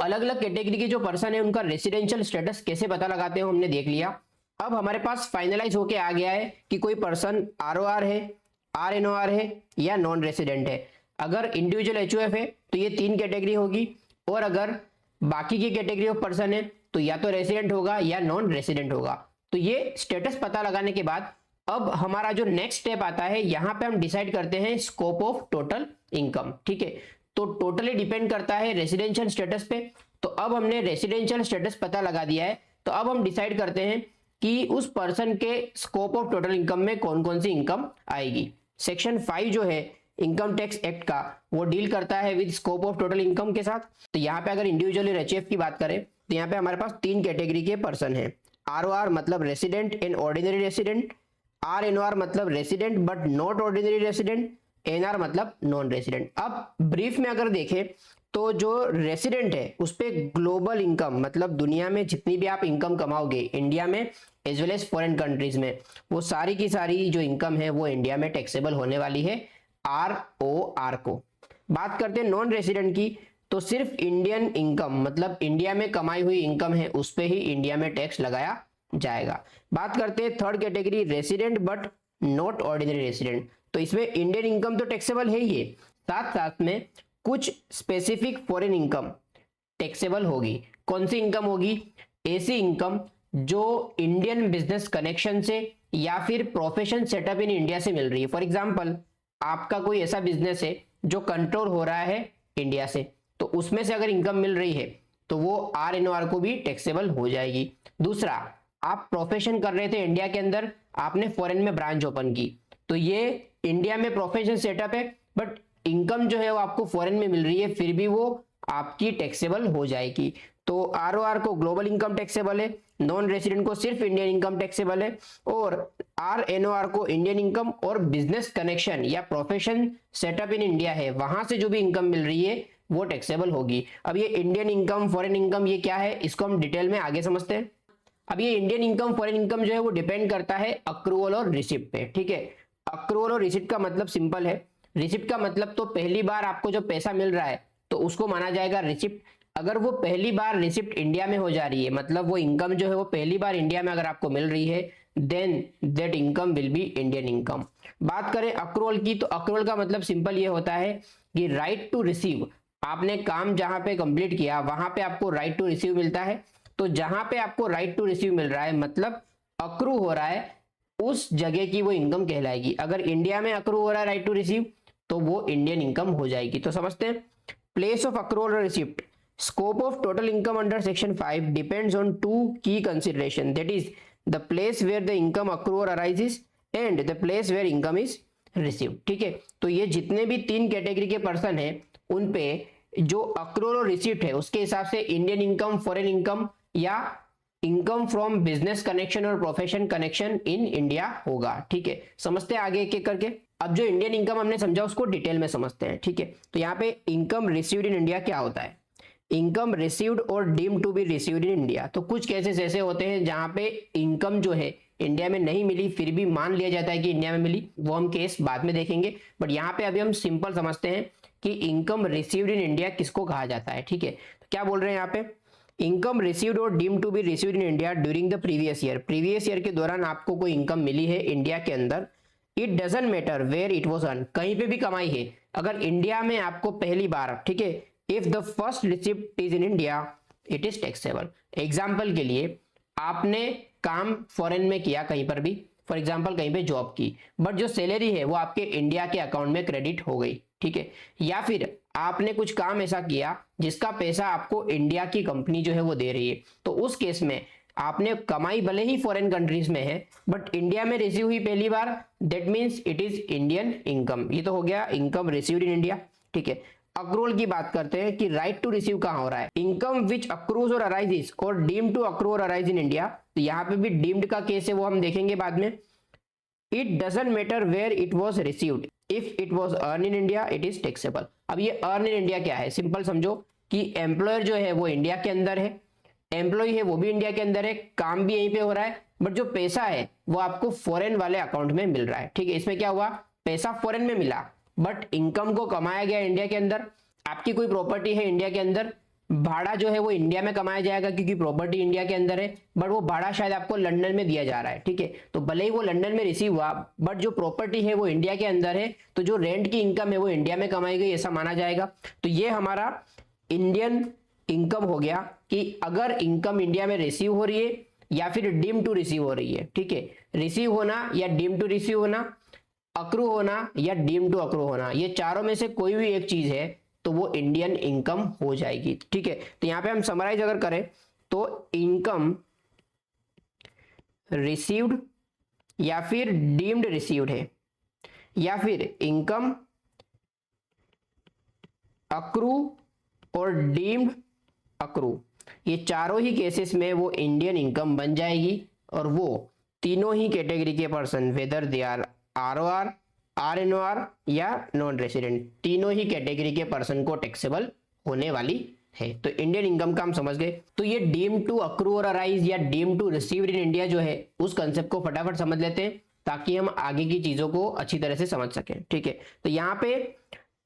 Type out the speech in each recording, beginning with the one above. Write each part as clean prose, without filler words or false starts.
अलग अलग कैटेगरी के जो पर्सन है उनका रेसिडेंशियल स्टेटस कैसे पता लगाते हो हमने देख लिया। अब हमारे पास फाइनलाइज होके आ गया है कि कोई पर्सन आरओआर है, आरएनओआर है या नॉन रेसिडेंट है। अगर इंडिविजुअल एचओएफ है तो ये 3 कैटेगरी होगी, और अगर बाकी की कैटेगरी ऑफ पर्सन है तो या तो रेसिडेंट होगा या नॉन रेसिडेंट होगा। तो ये स्टेटस पता लगाने के बाद अब हमारा जो नेक्स्ट स्टेप आता है, यहां पे हम डिसाइड करते हैं स्कोप ऑफ टोटल इनकम। ठीक है, तो टोटली डिपेंड करता है रेसिडेंशियल स्टेटस पे। तो अब हमने रेसिडेंशियल स्टेटस पता लगा दिया है, तो अब हम डिसाइड करते हैं कि उस पर्सन के स्कोप ऑफ टोटल इनकम में कौन कौन सी इनकम आएगी। सेक्शन 5 जो है इनकम टैक्स एक्ट का, वो डील करता है with scope of total income के साथ। तो यहाँ पे अगर इंडिविजुअल और एचएफ की बात करें तो यहाँ पे हमारे पास 3 कैटेगरी के पर्सन हैं। आरओआर मतलब resident and ordinary resident, RNOR मतलब resident but not ordinary resident, NR मतलब नॉन रेसिडेंट। अब ब्रीफ में अगर देखें तो जो रेसिडेंट है उस पे ग्लोबल इनकम मतलब दुनिया में जितनी भी आप इनकम कमाओगे इंडिया में as well as foreign countries में, वो सारी की सारी जो इनकम है वो इंडिया में टैक्सेबल होने वाली है आरओआर को। बात करते हैं नॉन रेसिडेंट की, तो सिर्फ इंडियन इनकम मतलब इंडिया में कमाई हुई इनकम है उस पे ही इंडिया में टैक्स लगाया जाएगा। बात करते हैं third category resident but not ordinary resident, तो इसमें इंडियन इनकम तो टैक्सेबल है ही है, साथ साथ में कुछ स्पेसिफिक फॉरेन इनकम टैक्सेबल होगी। कौन सी इनकम होगी? ऐसी इनकम जो इंडियन बिजनेस कनेक्शन से या फिर प्रोफेशन सेटअप इन इंडिया से मिल रही है। फॉर एग्जांपल आपका कोई ऐसा बिजनेस है जो कंट्रोल हो रहा है इंडिया से, तो उसमें से अगर इनकम मिल रही है तो वो आरएनओआर को भी टैक्सेबल हो जाएगी। दूसरा, आप प्रोफेशन कर रहे थे इंडिया के अंदर, आपने फॉरेन में ब्रांच ओपन की, तो ये इंडिया में प्रोफेशन सेटअप है बट इनकम जो है वो आपको फॉरेन में मिल रही है, फिर भी वो आपकी टैक्सेबल हो जाएगी। तो आरओआर को ग्लोबल इनकम टैक्सेबल है, नॉन रेसिडेंट को सिर्फ इंडियन इनकम टैक्सेबल है, और आरएनओआर को इंडियन इनकम और बिजनेस कनेक्शन या प्रोफेशन सेटअप इन इंडिया है वहां से जो भी इनकम मिल रही है वो टैक्सेबल होगी। अब ये इंडियन इनकम फॉरेन इनकम ये क्या है इसको हम डिटेल में आगे समझते हैं। अब ये इंडियन इनकम फॉरेन इनकम जो है वो डिपेंड करता है अक्रूवल और रिसिप्ट पे। ठीक है, अक्रूवल और रिसिप्ट का मतलब सिंपल है। रिसिप्ट का मतलब तो पहली बार आपको जो पैसा मिल रहा है तो उसको माना जाएगा रिसिप्ट। अगर वो पहली बार रिसिप्ट इंडिया में हो जा रही है मतलब वो इनकम जो है वो पहली बार इंडिया में अगर आपको मिल रही है then that income will be Indian income. बात करें अक्रूवल की, तो अक्रूवल का मतलब सिंपल ये होता है कि राइट टू रिसीव, आपने काम जहां पे कंप्लीट किया वहां पे आपको राइट टू रिसीव मिलता है। तो जहां पे आपको राइट टू रिसीव मिल रहा है मतलब अक्रू हो रहा है, उस जगह की वो इनकम कहलाएगी। अगर इंडिया में अक्रू हो रहा है राइट टू रिसीव तो वो इंडियन इनकम हो जाएगी। तो समझते हैं प्लेस ऑफ अक्रूवल और receipt. Scope of total income under section 5 depends on 2 की consideration, that is the place where the income accrual arises and the place where income is received. ठीक है, तो ये जितने भी 3 कैटेगरी के पर्सन हैं उन पे जो अक्रूवल और रिसिप्ट है उसके हिसाब से इंडियन इनकम, फॉरेन इनकम या इनकम फ्रॉम बिजनेस कनेक्शन और प्रोफेशन कनेक्शन इन इंडिया होगा। ठीक है, समझते हैं आगे एक एक करके। अब जो इंडियन इनकम हमने समझा उसको डिटेल में समझते हैं। ठीक है, तो यहाँ पे इनकम रिसीव्ड इन इंडिया क्या होता है? इनकम रिसीव्ड और deemed to be received in India, तो कुछ केसेस ऐसे होते हैं जहां पे इनकम जो है इंडिया में नहीं मिली फिर भी मान लिया जाता है कि इंडिया में मिली, वो हम केस बाद में देखेंगे। बट यहाँ पे अभी हम सिंपल समझते हैं कि इनकम रिसीव्ड इन इंडिया किसको कहा जाता है। ठीक है, तो क्या बोल रहे हैं यहाँ पे? इनकम रिसीव्ड और deemed to be received in India during the previous year, previous year के दौरान आपको कोई इनकम मिली है इंडिया के अंदर, it doesn't matter where it was earn, कहीं पे भी कमाई है, अगर इंडिया में आपको पहली बार, ठीक है, if the first receipt is in India it is taxable. Example के लिए आपने काम फॉरेन में किया कहीं पर भी, फॉर एग्जाम्पल कहीं पे जॉब की, बट जो सैलरी है वो आपके इंडिया के अकाउंट में क्रेडिट हो गई। ठीक है, या फिर आपने कुछ काम ऐसा किया जिसका पैसा आपको इंडिया की कंपनी जो है वो दे रही है, तो उस केस में आपने कमाई भले ही फॉरेन कंट्रीज में है बट इंडिया में रिसीव हुई पहली बार, that means it is Indian income. ये तो हो गया इनकम रिसीव्ड इन इंडिया। ठीक है, अक्रूवल की बात करते हैं कि राइट टू रिसीव कहां हो रहा है? इनकम विच अक्रूज और अराइजेस और डीम्ड टू अक्रू और अराइज इन इंडिया, तो यहाँ पे भी डीम्ड का केस है वो हम देखेंगे बाद में। It doesn't matter where it was received, if it was earn in India it is taxable. अब ये अर्न इन इंडिया क्या है? सिंपल समझो कि एम्प्लॉयर जो है वो इंडिया के अंदर है, एम्प्लॉय है वो भी इंडिया के अंदर है, काम भी यहीं पे हो रहा है, बट जो पैसा है वो आपको फॉरेन वाले अकाउंट में मिल रहा है। ठीक है, इसमें क्या हुआ? पैसा फॉरेन में मिला बट इनकम को कमाया गया इंडिया के अंदर। आपकी कोई प्रॉपर्टी है इंडिया के अंदर, भाड़ा जो है वो इंडिया में कमाया जाएगा क्योंकि प्रॉपर्टी इंडिया के अंदर है, बट वो भाड़ा शायद आपको लंदन में दिया जा रहा है, ठीक है। तो भले ही वो लंदन में रिसीव हुआ, बट जो प्रॉपर्टी है वो इंडिया के अंदर है, तो जो रेंट की इनकम है वो इंडिया में कमाई गई, ऐसा माना जाएगा। तो ये हमारा इंडियन इनकम हो गया कि अगर इनकम इंडिया में रिसीव हो रही है या फिर डीम टू रिसीव हो रही है, ठीक है। रिसीव होना या डीम टू रिसीव होना, अक्रू होना या डीम टू अक्रू होना, ये चारों में से कोई भी एक चीज है तो वो इंडियन इनकम हो जाएगी, ठीक है। तो यहां पे हम समराइज अगर करें तो इनकम रिसीव्ड या फिर डीम्ड रिसीव्ड है, या फिर इनकम अक्रू और डीम्ड अक्रू, ये चारों ही केसेस में वो इंडियन इनकम बन जाएगी। और वो तीनों ही कैटेगरी के person, whether they are ROR, RNOR या नॉन रेसिडेंट, तीनों ही कैटेगरी के पर्सन को टैक्सेबल होने वाली है। तो इंडियन इनकम का हम समझ गए। तो ये डीम टू अक्रू और अराइज या deem to received in India जो है, उस कंसेप्ट को फटाफट समझ लेते हैं ताकि हम आगे की चीजों को अच्छी तरह से समझ सकें, ठीक है। तो यहाँ पे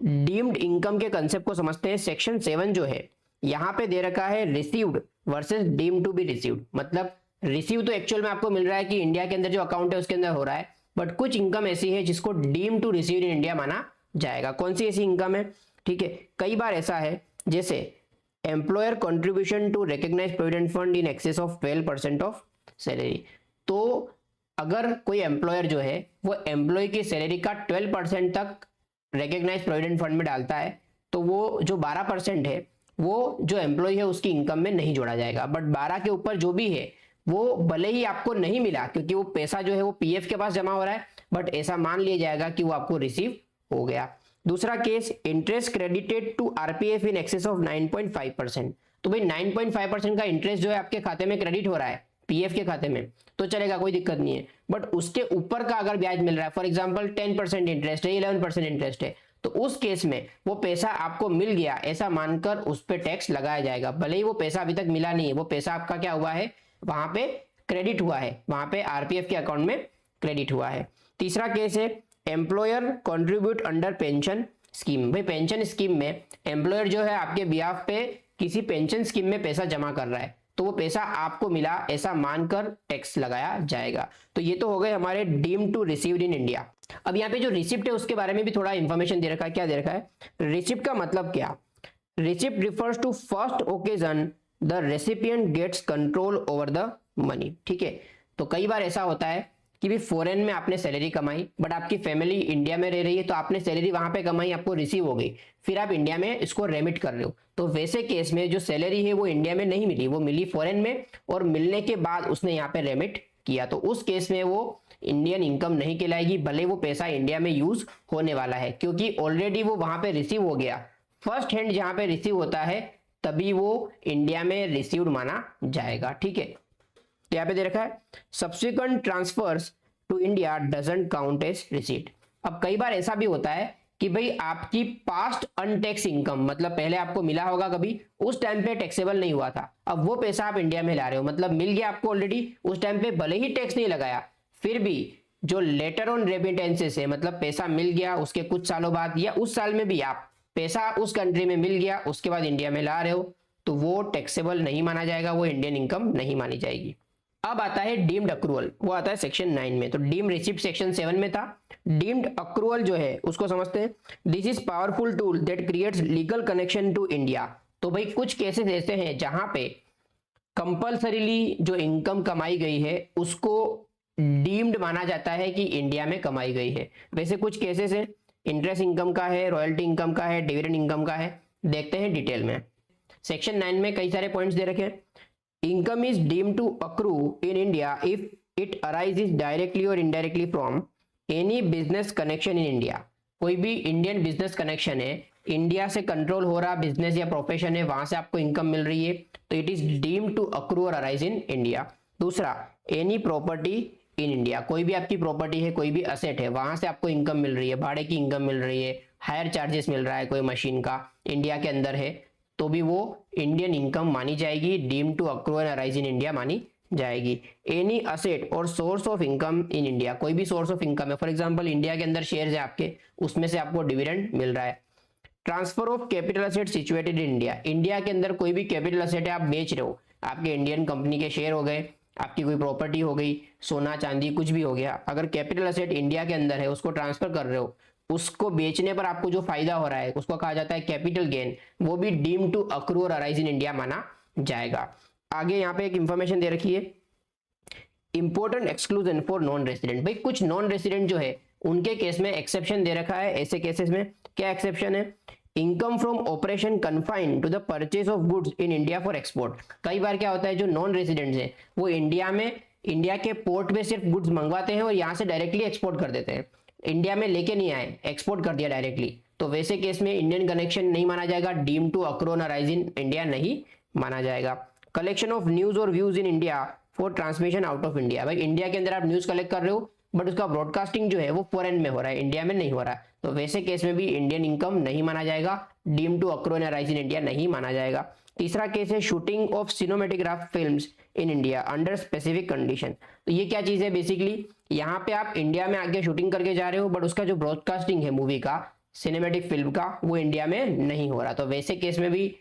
डीम्ड इनकम के कंसेप्ट को समझते हैं। सेक्शन 7 जो है यहाँ पे दे रखा है received versus deem to be received, मतलब रिसीव तो एक्चुअल में आपको मिल रहा है कि इंडिया के अंदर जो अकाउंट है उसके अंदर हो रहा है, बट कुछ इनकम ऐसी है जिसको deem to receive in India माना जाएगा। कौन सी ऐसी इनकम है, ठीक है। कई बार ऐसा है जैसे employer contribution to recognize provident fund in excess of 12% of salary. तो अगर कोई एम्प्लॉयर जो है वो एम्प्लॉय की सैलरी का 12% तक रिकॉग्नाइज प्रोविडेंट फंड में डालता है, तो वो जो 12% है वो जो एम्प्लॉय है उसकी इनकम में नहीं जोड़ा जाएगा। बट 12 के ऊपर जो भी है वो भले ही आपको नहीं मिला क्योंकि वो पैसा जो है वो पीएफ के पास जमा हो रहा है, बट ऐसा मान लिया जाएगा कि वो आपको रिसीव हो गया। दूसरा case, interest credited to RPF in excess of 9.5%। तो भाई 9.5% का इंटरेस्ट जो है आपके खाते में क्रेडिट हो रहा है पीएफ के खाते में, तो चलेगा, कोई दिक्कत नहीं है। बट उसके ऊपर का अगर ब्याज मिल रहा है, फॉर एग्जाम्पल 10% इंटरेस्ट है, 11% इंटरेस्ट है, तो उस केस में वो पैसा आपको मिल गया ऐसा मानकर उस पर टैक्स लगाया जाएगा। भले ही वो पैसा अभी तक मिला नहीं है, वो पैसा आपका क्या हुआ है, वहां पे क्रेडिट हुआ है, वहां पे आरपीएफ के अकाउंट में क्रेडिट हुआ है। तीसरा केस है employer contribute under pension scheme. भाई पेंशन स्कीम में एम्प्लॉयर जो है आपके बिहाफ पे किसी पेंशन स्कीम में पैसा जमा कर रहा है, तो वो पैसा आपको मिला ऐसा मानकर टैक्स लगाया जाएगा। तो ये तो हो गए हमारे deem to received in India. अब यहाँ पे जो रिसिप्ट है उसके बारे में भी थोड़ा इंफॉर्मेशन दे रखा है। क्या दे रखा है, रिसिप्ट का मतलब क्या, receipt refers to first occasion the recipient gets control over the money, ठीक है। तो कई बार ऐसा होता है कि भी फॉरेन में आपने सैलरी कमाई, बट आपकी फैमिली इंडिया में रह रही है, तो आपने सैलरी वहां पे कमाई, आपको रिसीव हो गई, फिर आप इंडिया में इसको रेमिट कर रहे हो। तो वैसे केस में जो सैलरी है वो इंडिया में नहीं मिली, वो मिली फॉरेन में, और मिलने के बाद उसने यहाँ पे रेमिट किया, तो उस केस में वो इंडियन इनकम नहीं कहलाएगी, भले वो पैसा इंडिया में यूज होने वाला है, क्योंकि ऑलरेडी वो वहां पे रिसीव हो गया। फर्स्ट हैंड जहां पे रिसीव होता है तभी वो इंडिया में रिसीव्ड माना जाएगा, ठीक है। तो यहाँ पे दे रखा है subsequent transfers to India doesn't count as receipt. अब कई बार ऐसा भी होता है कि भाई आपकी पास्ट अनटैक्स इनकम, मतलब पहले आपको मिला होगा कभी, उस टाइम पे टैक्सेबल नहीं हुआ था, अब वो पैसा आप इंडिया में ला रहे हो, मतलब मिल गया आपको ऑलरेडी, उस टाइम पे भले ही टैक्स नहीं लगाया, फिर भी जो लेटर ऑन रेमिटेंसेस है, मतलब पैसा मिल गया उसके कुछ सालों बाद या उस साल में भी आप पैसा उस कंट्री में मिल गया उसके बाद इंडिया में ला रहे हो, तो वो टैक्सेबल नहीं माना जाएगा, वो इंडियन इनकम नहीं मानी जाएगी। अब आता है डीम्ड अक्रूवल, वो आता है सेक्शन 9 में। तो डीम्ड रिसिप्ट सेक्शन 7 में था, डीम्ड अक्रूवल जो है उसको समझते हैं। This is powerful tool that creates legal connection to India. तो भाई कुछ केसेस ऐसे हैं जहां पे कंपल्सरीली जो इनकम कमाई गई है उसको डीम्ड माना जाता है कि इंडिया में कमाई गई है। वैसे कुछ केसेस है, इंटरेस्ट इनकम का है, रॉयल्टी इनकम का है, डिविडेंड इनकम का है, देखते हैं डिटेल में। सेक्शन 9 में कई सारे पॉइंट्स दे रखे हैं। Income is deemed to accrue in India if it arises directly और indirectly from any business connection in India. कोई भी इंडियन बिजनेस कनेक्शन है, इंडिया से कंट्रोल हो रहा बिजनेस या प्रोफेशन है, वहां से आपको इनकम मिल रही है, तो it is deemed to accrue और अराइज इन इंडिया। दूसरा, एनी प्रॉपर्टी इन इंडिया, कोई भी आपकी प्रॉपर्टी है, कोई भी असेट है, वहां से आपको इनकम मिल रही है, भाड़े की इनकम मिल रही है, हायर चार्जेस मिल रहा है कोई मशीन का, इंडिया के अंदर है, तो भी वो इंडियन इनकम मानी जाएगी, deem to accrue and arise in India मानी जाएगी। एनी असेट और source of income in India, कोई भी सोर्स ऑफ इनकम है, फॉर एग्जांपल इंडिया के अंदर शेयर्स है आपके, उसमें से आपको डिविडेंड मिल रहा है, transfer of capital asset situated in India, India के अंदर कोई भी कैपिटल असेट है आप बेच रहे हो, आपके इंडियन कंपनी के शेयर हो गए, आपकी कोई प्रॉपर्टी हो गई, सोना चांदी कुछ भी हो गया, अगर कैपिटल असेट इंडिया के अंदर है उसको ट्रांसफर कर रहे हो, उसको बेचने पर आपको जो फायदा हो रहा है उसको कहा जाता है कैपिटल गेन, वो भी डीम टू अक्रू और अराइज इन इंडिया माना जाएगा। आगे यहाँ पे एक इंफॉर्मेशन दे रखी है, important exclusion for non resident, भाई कुछ नॉन रेसिडेंट जो है उनके केस में एक्सेप्शन दे रखा है। ऐसे केसेस में क्या एक्सेप्शन है, income from operation confined to the purchase of goods in India for export. कई बार क्या होता है जो नॉन रेसिडेंट्स हैं वो इंडिया के पोर्ट पे सिर्फ गुड्स मंगवाते हैं और यहाँ से डायरेक्टली एक्सपोर्ट कर देते हैं, इंडिया में लेके नहीं आए, एक्सपोर्ट कर दिया डायरेक्टली, तो वैसे केस में इंडियन कनेक्शन नहीं माना जाएगा, डीम टू अक्रू और अराइज इन इंडिया नहीं माना जाएगा। कलेक्शन ऑफ न्यूज और views in India for transmission out of India, भाई इंडिया के अंदर आप न्यूज कलेक्ट कर रहे हो बट उसका ब्रॉडकास्टिंग जो है वो फॉरेन में हो रहा है, इंडिया में नहीं हो रहा है, तो वैसे केस में भी इंडियन इनकम नहीं माना जाएगा, deem to accrue and arise in India नहीं माना जाएगा। तीसरा केस है shooting of cinematograph films in India under specific condition, तो ये क्या चीज है बेसिकली, यहाँ पे आप इंडिया में आके शूटिंग करके जा रहे हो बट उसका जो ब्रॉडकास्टिंग है मूवी का, सिनेमेटिक फिल्म का, वो इंडिया में नहीं हो रहा, तो वैसे केस में भी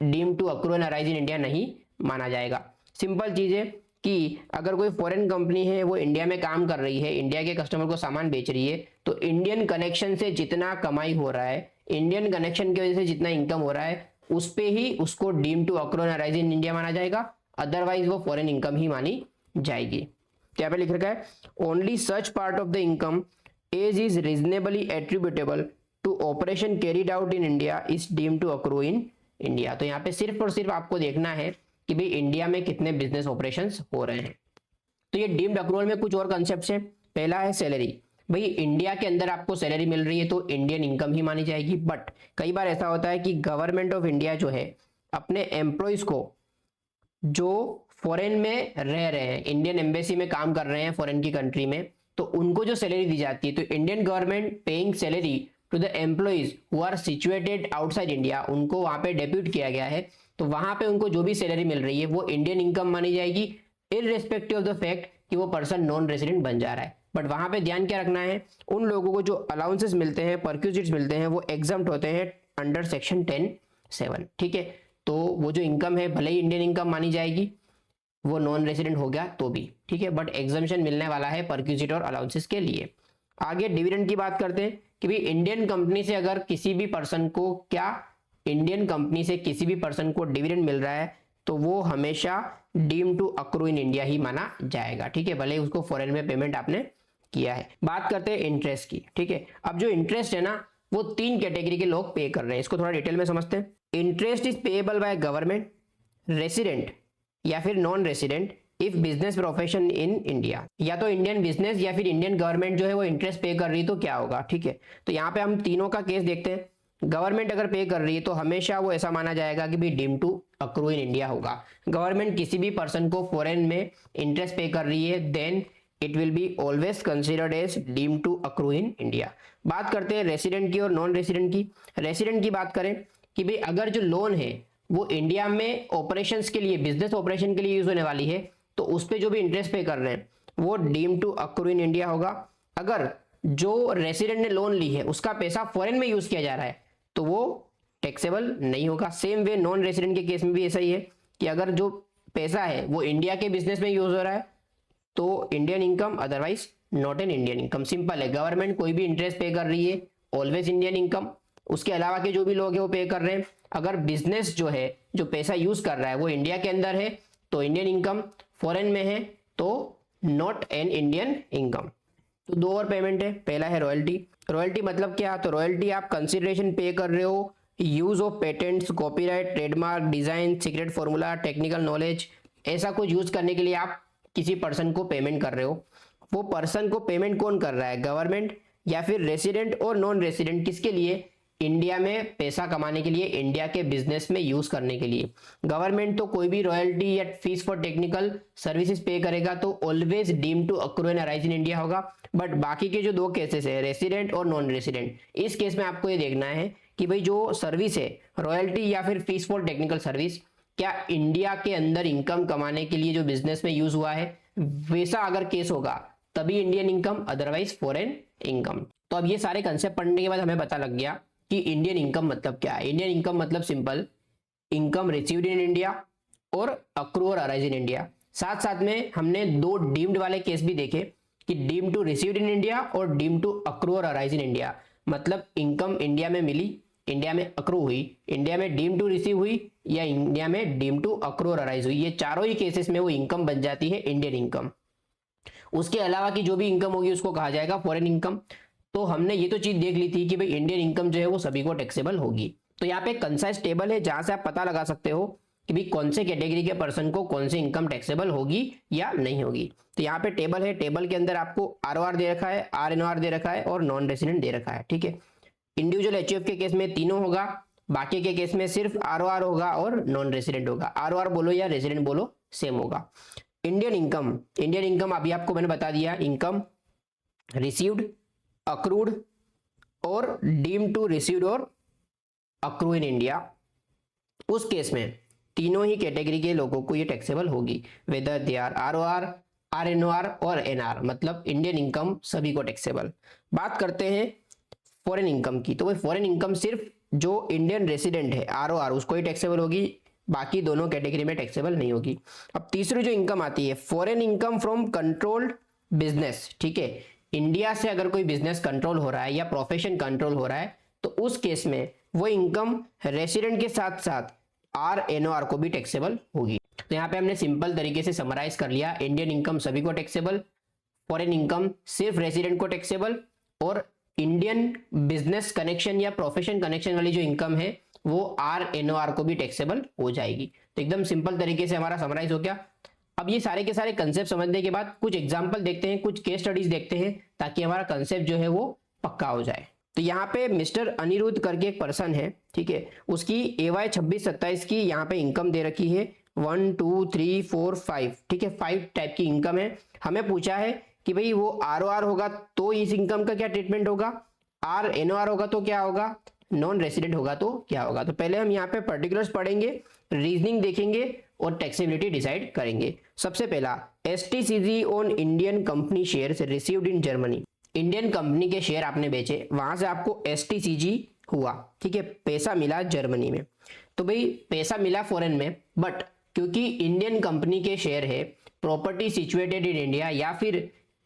deem to accrue and arise in India नहीं माना जाएगा। सिंपल चीज है कि अगर कोई फॉरेन कंपनी है वो इंडिया में काम कर रही है, इंडिया के कस्टमर को सामान बेच रही है, तो इंडियन कनेक्शन से जितना कमाई हो रहा है, इंडियन कनेक्शन की वजह से जितना इनकम हो रहा है, उस पे ही उसको deem to accrue and arise in India माना जाएगा, अदरवाइज वो फॉरेन इनकम ही मानी जाएगी। क्या पे लिख रखा है, only such part of the income as is reasonably attributable to operation carried out in India is deem to accrue in India. तो यहाँ पे सिर्फ और सिर्फ आपको देखना है कि भाई इंडिया में कितने बिजनेस ऑपरेशंस हो रहे हैं। तो ये डीम्ड अक्रूवल में कुछ और कंसेप्ट है, पहला है सैलरी, भाई इंडिया के अंदर आपको सैलरी मिल रही है तो इंडियन इनकम ही मानी जाएगी, बट कई बार ऐसा होता है कि गवर्नमेंट ऑफ इंडिया जो है अपने एम्प्लॉयज को जो फॉरेन में रह रहे हैं, इंडियन एम्बेसी में काम कर रहे हैं फॉरेन की कंट्री में, तो उनको जो सैलरी दी जाती है, तो Indian government paying salary to the employees who are situated outside India, उनको वहां पे डेप्यूट किया गया है, तो वहां पे उनको जो भी सैलरी मिल रही है वो इंडियन इनकम मानी जाएगी, इररिस्पेक्टिव ऑफ द फैक्ट कि वो पर्सन नॉन रेजिडेंट बन जा रहा है। बट वहां पे ध्यान क्या रखना है, उन लोगों को जो अलाउंसेस मिलते हैं, परक्यूजिट्स मिलते हैं, वो एग्जम्प्ट होते हैं अंडर सेक्शन 10(7), ठीक है। तो वो जो इनकम है भले ही इंडियन इनकम मानी जाएगी, वो नॉन रेजिडेंट हो गया तो भी, ठीक है, बट एग्जम्पशन मिलने वाला है परक्यूजिट और अलाउंसेस के लिए। आगे डिविडेंड की बात करते हैं कि भाई इंडियन कंपनी से अगर किसी भी पर्सन को, क्या इंडियन कंपनी से किसी भी पर्सन को डिविडेंड मिल रहा है तो वो हमेशा deem to accrue in India ही माना जाएगा, ठीक है, भले उसको फॉरेन में पेमेंट आपने किया है। बात करते हैं इंटरेस्ट की, ठीक है। अब जो इंटरेस्ट है ना वो 3 कैटेगरी के लोग पे कर रहे हैं, इसको थोड़ा डिटेल में समझते हैं। Interest is payable by government, resident या फिर non resident if business profession in India, या तो इंडियन बिजनेस या फिर इंडियन गवर्नमेंट जो है वो इंटरेस्ट पे कर रही है, तो क्या होगा, ठीक है। तो यहाँ पे हम तीनों का केस देखते हैं। गवर्नमेंट अगर पे कर रही है तो हमेशा वो ऐसा माना जाएगा कि भाई deem to accrue in India होगा। गवर्नमेंट किसी भी पर्सन को फॉरेन में इंटरेस्ट पे कर रही है then it will be always considered as deem to accrue in India. बात करते हैं रेसिडेंट की और नॉन रेसिडेंट की। रेसिडेंट की बात करें कि भाई अगर जो लोन है वो इंडिया में ऑपरेशंस के लिए, बिजनेस ऑपरेशन के लिए यूज होने वाली है, तो उस पर जो भी इंटरेस्ट पे कर रहे हैं वो deem to accrue in India होगा। अगर जो रेसिडेंट ने लोन ली है उसका पैसा फॉरेन में यूज किया जा रहा है तो वो टैक्सेबल नहीं होगा। सेम वे नॉन रेसिडेंट के केस में भी ऐसा ही है कि अगर जो पैसा है वो इंडिया के बिजनेस में यूज हो रहा है तो Indian income, otherwise not an Indian income. Simple है, गवर्नमेंट कोई भी इंटरेस्ट पे कर रही है ऑलवेज इंडियन इनकम, उसके अलावा के जो भी लोग हैं वो पे कर रहे हैं। अगर बिजनेस जो है, जो पैसा यूज कर रहा है वो इंडिया के अंदर है तो इंडियन इनकम, फॉरेन में है तो नॉट एन इंडियन इनकम। तो 2 और पेमेंट है, पहला है रॉयल्टी। रॉयल्टी मतलब क्या, तो रॉयल्टी आप कंसिडरेशन पे कर रहे हो use of patents, copyright, trademark, design, secret formula, technical knowledge, ऐसा कुछ यूज करने के लिए आप किसी पर्सन को पेमेंट कर रहे हो। वो पर्सन को पेमेंट कौन कर रहा है, गवर्नमेंट या फिर रेसिडेंट और नॉन रेसिडेंट, किसके लिए, इंडिया में पैसा कमाने के लिए, इंडिया के बिजनेस में यूज करने के लिए। गवर्नमेंट तो कोई भी रॉयल्टी या फीस फॉर टेक्निकल सर्विसेज पे करेगा तो always deem to accrue and arise in India होगा। बट बाकी के जो 2 केसेस है, रेसिडेंट और नॉन रेसिडेंट, इस केस में आपको ये देखना है कि भाई जो सर्विस है, रॉयल्टी या फिर फीस फॉर टेक्निकल सर्विस, क्या इंडिया के अंदर इनकम कमाने के लिए जो बिजनेस में यूज हुआ है, वैसा अगर केस होगा तभी Indian income, otherwise foreign income. तो अब ये सारे कंसेप्ट पढ़ने के बाद हमें पता लग गया कि इंडियन इनकम मतलब क्या है। इंडियन इनकम मतलब simple, income received in India और अक्रू और अराइज इन इंडिया। साथ साथ में हमने दो डीम्ड वाले केस भी देखे कि deem to received in India और डीम टू अक्रू और अराइज इन इंडिया। मतलब इनकम इंडिया में मिली, इंडिया में अक्रू हुई, इंडिया में डीम टू रिसीव हुई, या इंडिया में डीम टू अक्रू और अराइज हुई। ये चारों ही केसेस में वो इनकम बन जाती है इंडियन इनकम। उसके अलावा की जो भी इनकम होगी उसको कहा जाएगा फॉरेन इनकम। तो हमने ये तो चीज देख ली थी कि भाई इंडियन इनकम जो है वो सभी को टैक्सेबल होगी। तो यहाँ पे कंसाइज टेबल है जहां से आप पता लगा सकते हो कि भाई कौन से कैटेगरी के पर्सन को कौन सी इनकम टैक्सेबल होगी या नहीं होगी। तो यहाँ पे टेबल है, टेबल के अंदर आपको आरओआर दे रखा है, आरएनओआर दे रखा है और नॉन रेसिडेंट दे रखा है। ठीक है, इंडिविजुअल एचयूएफ के केस में तीनों होगा, बाकी के केस में सिर्फ आरओआर होगा और नॉन रेसिडेंट होगा। आरओआर बोलो या रेसिडेंट बोलो सेम होगा। इंडियन इनकम, इंडियन इनकम अभी आपको मैंने बता दिया, इनकम रिसीव्ड, अक्रूड और डीम टू रिसीव्ड और अक्रू इन इंडिया। उस केस में तीनों ही कैटेगरी के लोगों को ये टैक्सेबल होगी, वेदर दे आर आरओआर, आरएनओआर और एनआर, मतलब इंडियन इनकम सभी को टैक्सेबल। बात करते हैं फॉरेन इनकम की। तो वो फॉरेन इनकम सिर्फ जो इंडियन रेसिडेंट है आरओआर उसको ही टैक्सेबल होगी, बाकी दोनों कैटेगरी में टैक्सेबल नहीं होगी। अब तीसरी जो इनकम आती है foreign income from controlled business. ठीक है, इंडिया से अगर कोई बिजनेस कंट्रोल हो रहा है या प्रोफेशन कंट्रोल हो रहा है तो उस केस में वो इनकम रेसिडेंट के साथ साथ आरएनओआर को भी टैक्सेबल होगी। तो यहाँ पे हमने सिंपल तरीके से समराइज कर लिया, इंडियन इनकम सभी को टैक्सेबल, फॉरेन इनकम सिर्फ रेसिडेंट को टैक्सेबल, और इंडियन बिजनेस कनेक्शन या प्रोफेशन कनेक्शन वाली जो इनकम है वो आरएनओआर को भी टैक्सेबल हो जाएगी। तो एकदम सिंपल तरीके से हमारा समराइज हो गया। अब ये सारे के सारे कंसेप्ट समझने के बाद कुछ एग्जांपल देखते हैं, कुछ केस स्टडीज देखते हैं ताकि हमारा कंसेप्ट जो है वो पक्का हो जाए। तो यहाँ पे मिस्टर अनिरुद्ध करके एक पर्सन है, ठीक है, उसकी AY 26-27 की यहाँ पे इनकम दे रखी है 1 2 3 4 5। ठीक है, 5 टाइप की इनकम है। हमें पूछा है कि भाई वो आरओआर होगा तो इस इनकम का क्या ट्रीटमेंट होगा, आरएनओआर होगा तो क्या होगा, नॉन रेसिडेंट होगा तो क्या होगा। तो पहले हम यहाँ पे पर्टिकुलर्स पढ़ेंगे, रीजनिंग देखेंगे और टैक्सेबिलिटी डिसाइड करेंगे। सबसे पहला, STCG on Indian company shares received in Germany. Indian company के शेयर आपने बेचे, वहां से आपको STCG हुआ, ठीक है, पैसा मिला जर्मनी में। तो भाई पैसा मिला फॉरेन में, बट क्योंकि इंडियन कंपनी के शेयर है, प्रॉपर्टी सिचुएटेड इन इंडिया या फिर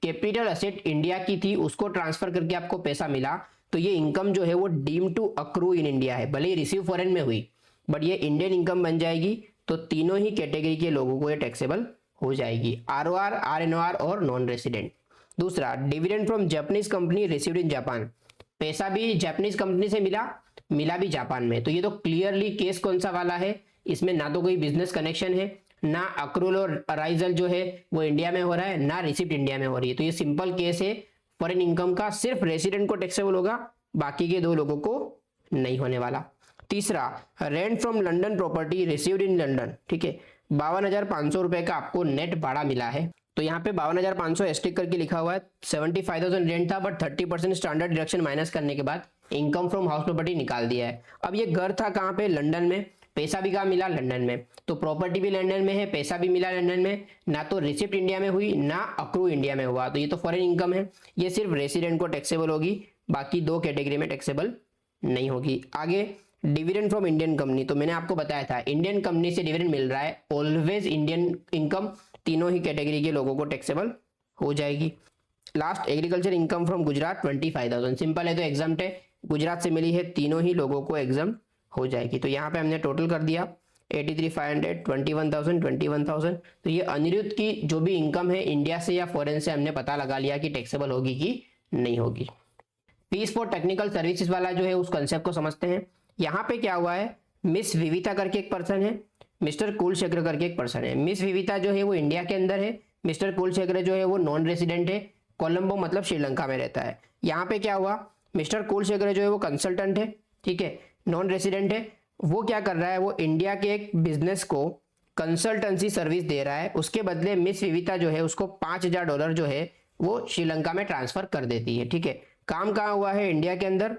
कैपिटल असेट इंडिया की थी, उसको ट्रांसफर करके आपको पैसा मिला, तो ये इनकम जो है वो deem to accrue in India है। भले ही रिसीव फॉरेन में हुई बट ये इंडियन इनकम बन जाएगी। तो तीनों ही कैटेगरी के लोगों को ये टैक्सेबल हो जाएगी, आरओआर, आरएनओआर और नॉन रेसिडेंट। दूसरा, dividend from Japanese company received in Japan. पैसा भी जापानीज कंपनी से मिला भी जापान में। तो ये तो क्लियरली केस कौन सा वाला है, इसमें ना तो कोई बिजनेस कनेक्शन है, ना अक्रूल और अराइजल जो है वो इंडिया में हो रहा है, ना रिसिप्ट इंडिया में हो रही है। तो ये सिंपल केस है फॉरेन इनकम का, सिर्फ रेसिडेंट को टैक्सेबल होगा, बाकी के दो लोगों को नहीं होने वाला। तीसरा, rent from London property received in London. ठीक है, 52,500 रुपए का आपको नेट भाड़ा मिला है। तो यहाँ पे 52,500 एस्टिक करके लिखा हुआ है, 75,000 रेंट था बट 30% स्टैंडर्ड डिडक्शन माइनस करने के बाद इनकम फ्रॉम हाउस प्रॉपर्टी निकाल दिया है। अब ये घर था कहाँ पे, लंदन में, पैसा भी कहाँ मिला, लंदन में। तो प्रॉपर्टी भी लंदन में है, पैसा भी मिला लंदन में, ना तो रिसिप्ट इंडिया में हुई ना अक्रू इंडिया में हुआ। तो ये तो फॉरेन इनकम है, ये सिर्फ रेसिडेंट को टैक्सेबल होगी, बाकी दो कैटेगरी में टैक्सेबल नहीं होगी। आगे, डिविडेंड फ्रॉम इंडियन कंपनी। तो मैंने आपको बताया था इंडियन कंपनी से डिविडेंड मिल रहा है, ऑलवेज इंडियन इनकम, तीनों ही कैटेगरी के लोगों को टैक्सेबल हो जाएगी। Last, agriculture income from Gujarat 25,000। Simple है तो एग्जाम्प्ट है, गुजरात से मिली है, तीनों ही लोगों को एग्जाम हो जाएगी। तो यहाँ पे हमने टोटल कर दिया 83,500, 21,000, 21,000। तो ये अनिरुद्ध की जो भी इनकम है इंडिया से या फॉरेन से हमने पता लगा लिया कि टैक्सेबल होगी कि नहीं होगी। फीस फॉर टेक्निकल सर्विसेज वाला जो है उस कंसेप्ट को समझते हैं। यहाँ पे क्या हुआ है, मिस विविता करके एक पर्सन है, मिस्टर कुलशेखर करके एक पर्सन है। मिस विविता जो है वो इंडिया के अंदर है, मिस्टर कुलशेखर जो है वो नॉन रेसिडेंट है, कोलंबो मतलब श्रीलंका में रहता है। यहाँ पे क्या हुआ, मिस्टर कुलशेखर जो है वो कंसल्टेंट है, ठीक है, नॉन रेसिडेंट है। वो क्या कर रहा है, वो इंडिया के एक बिजनेस को कंसल्टेंसी सर्विस दे रहा है, उसके बदले मिस विविता जो है उसको $5,000 जो है वो श्रीलंका में ट्रांसफर कर देती है। ठीक है, काम कहाँ हुआ है, इंडिया के अंदर,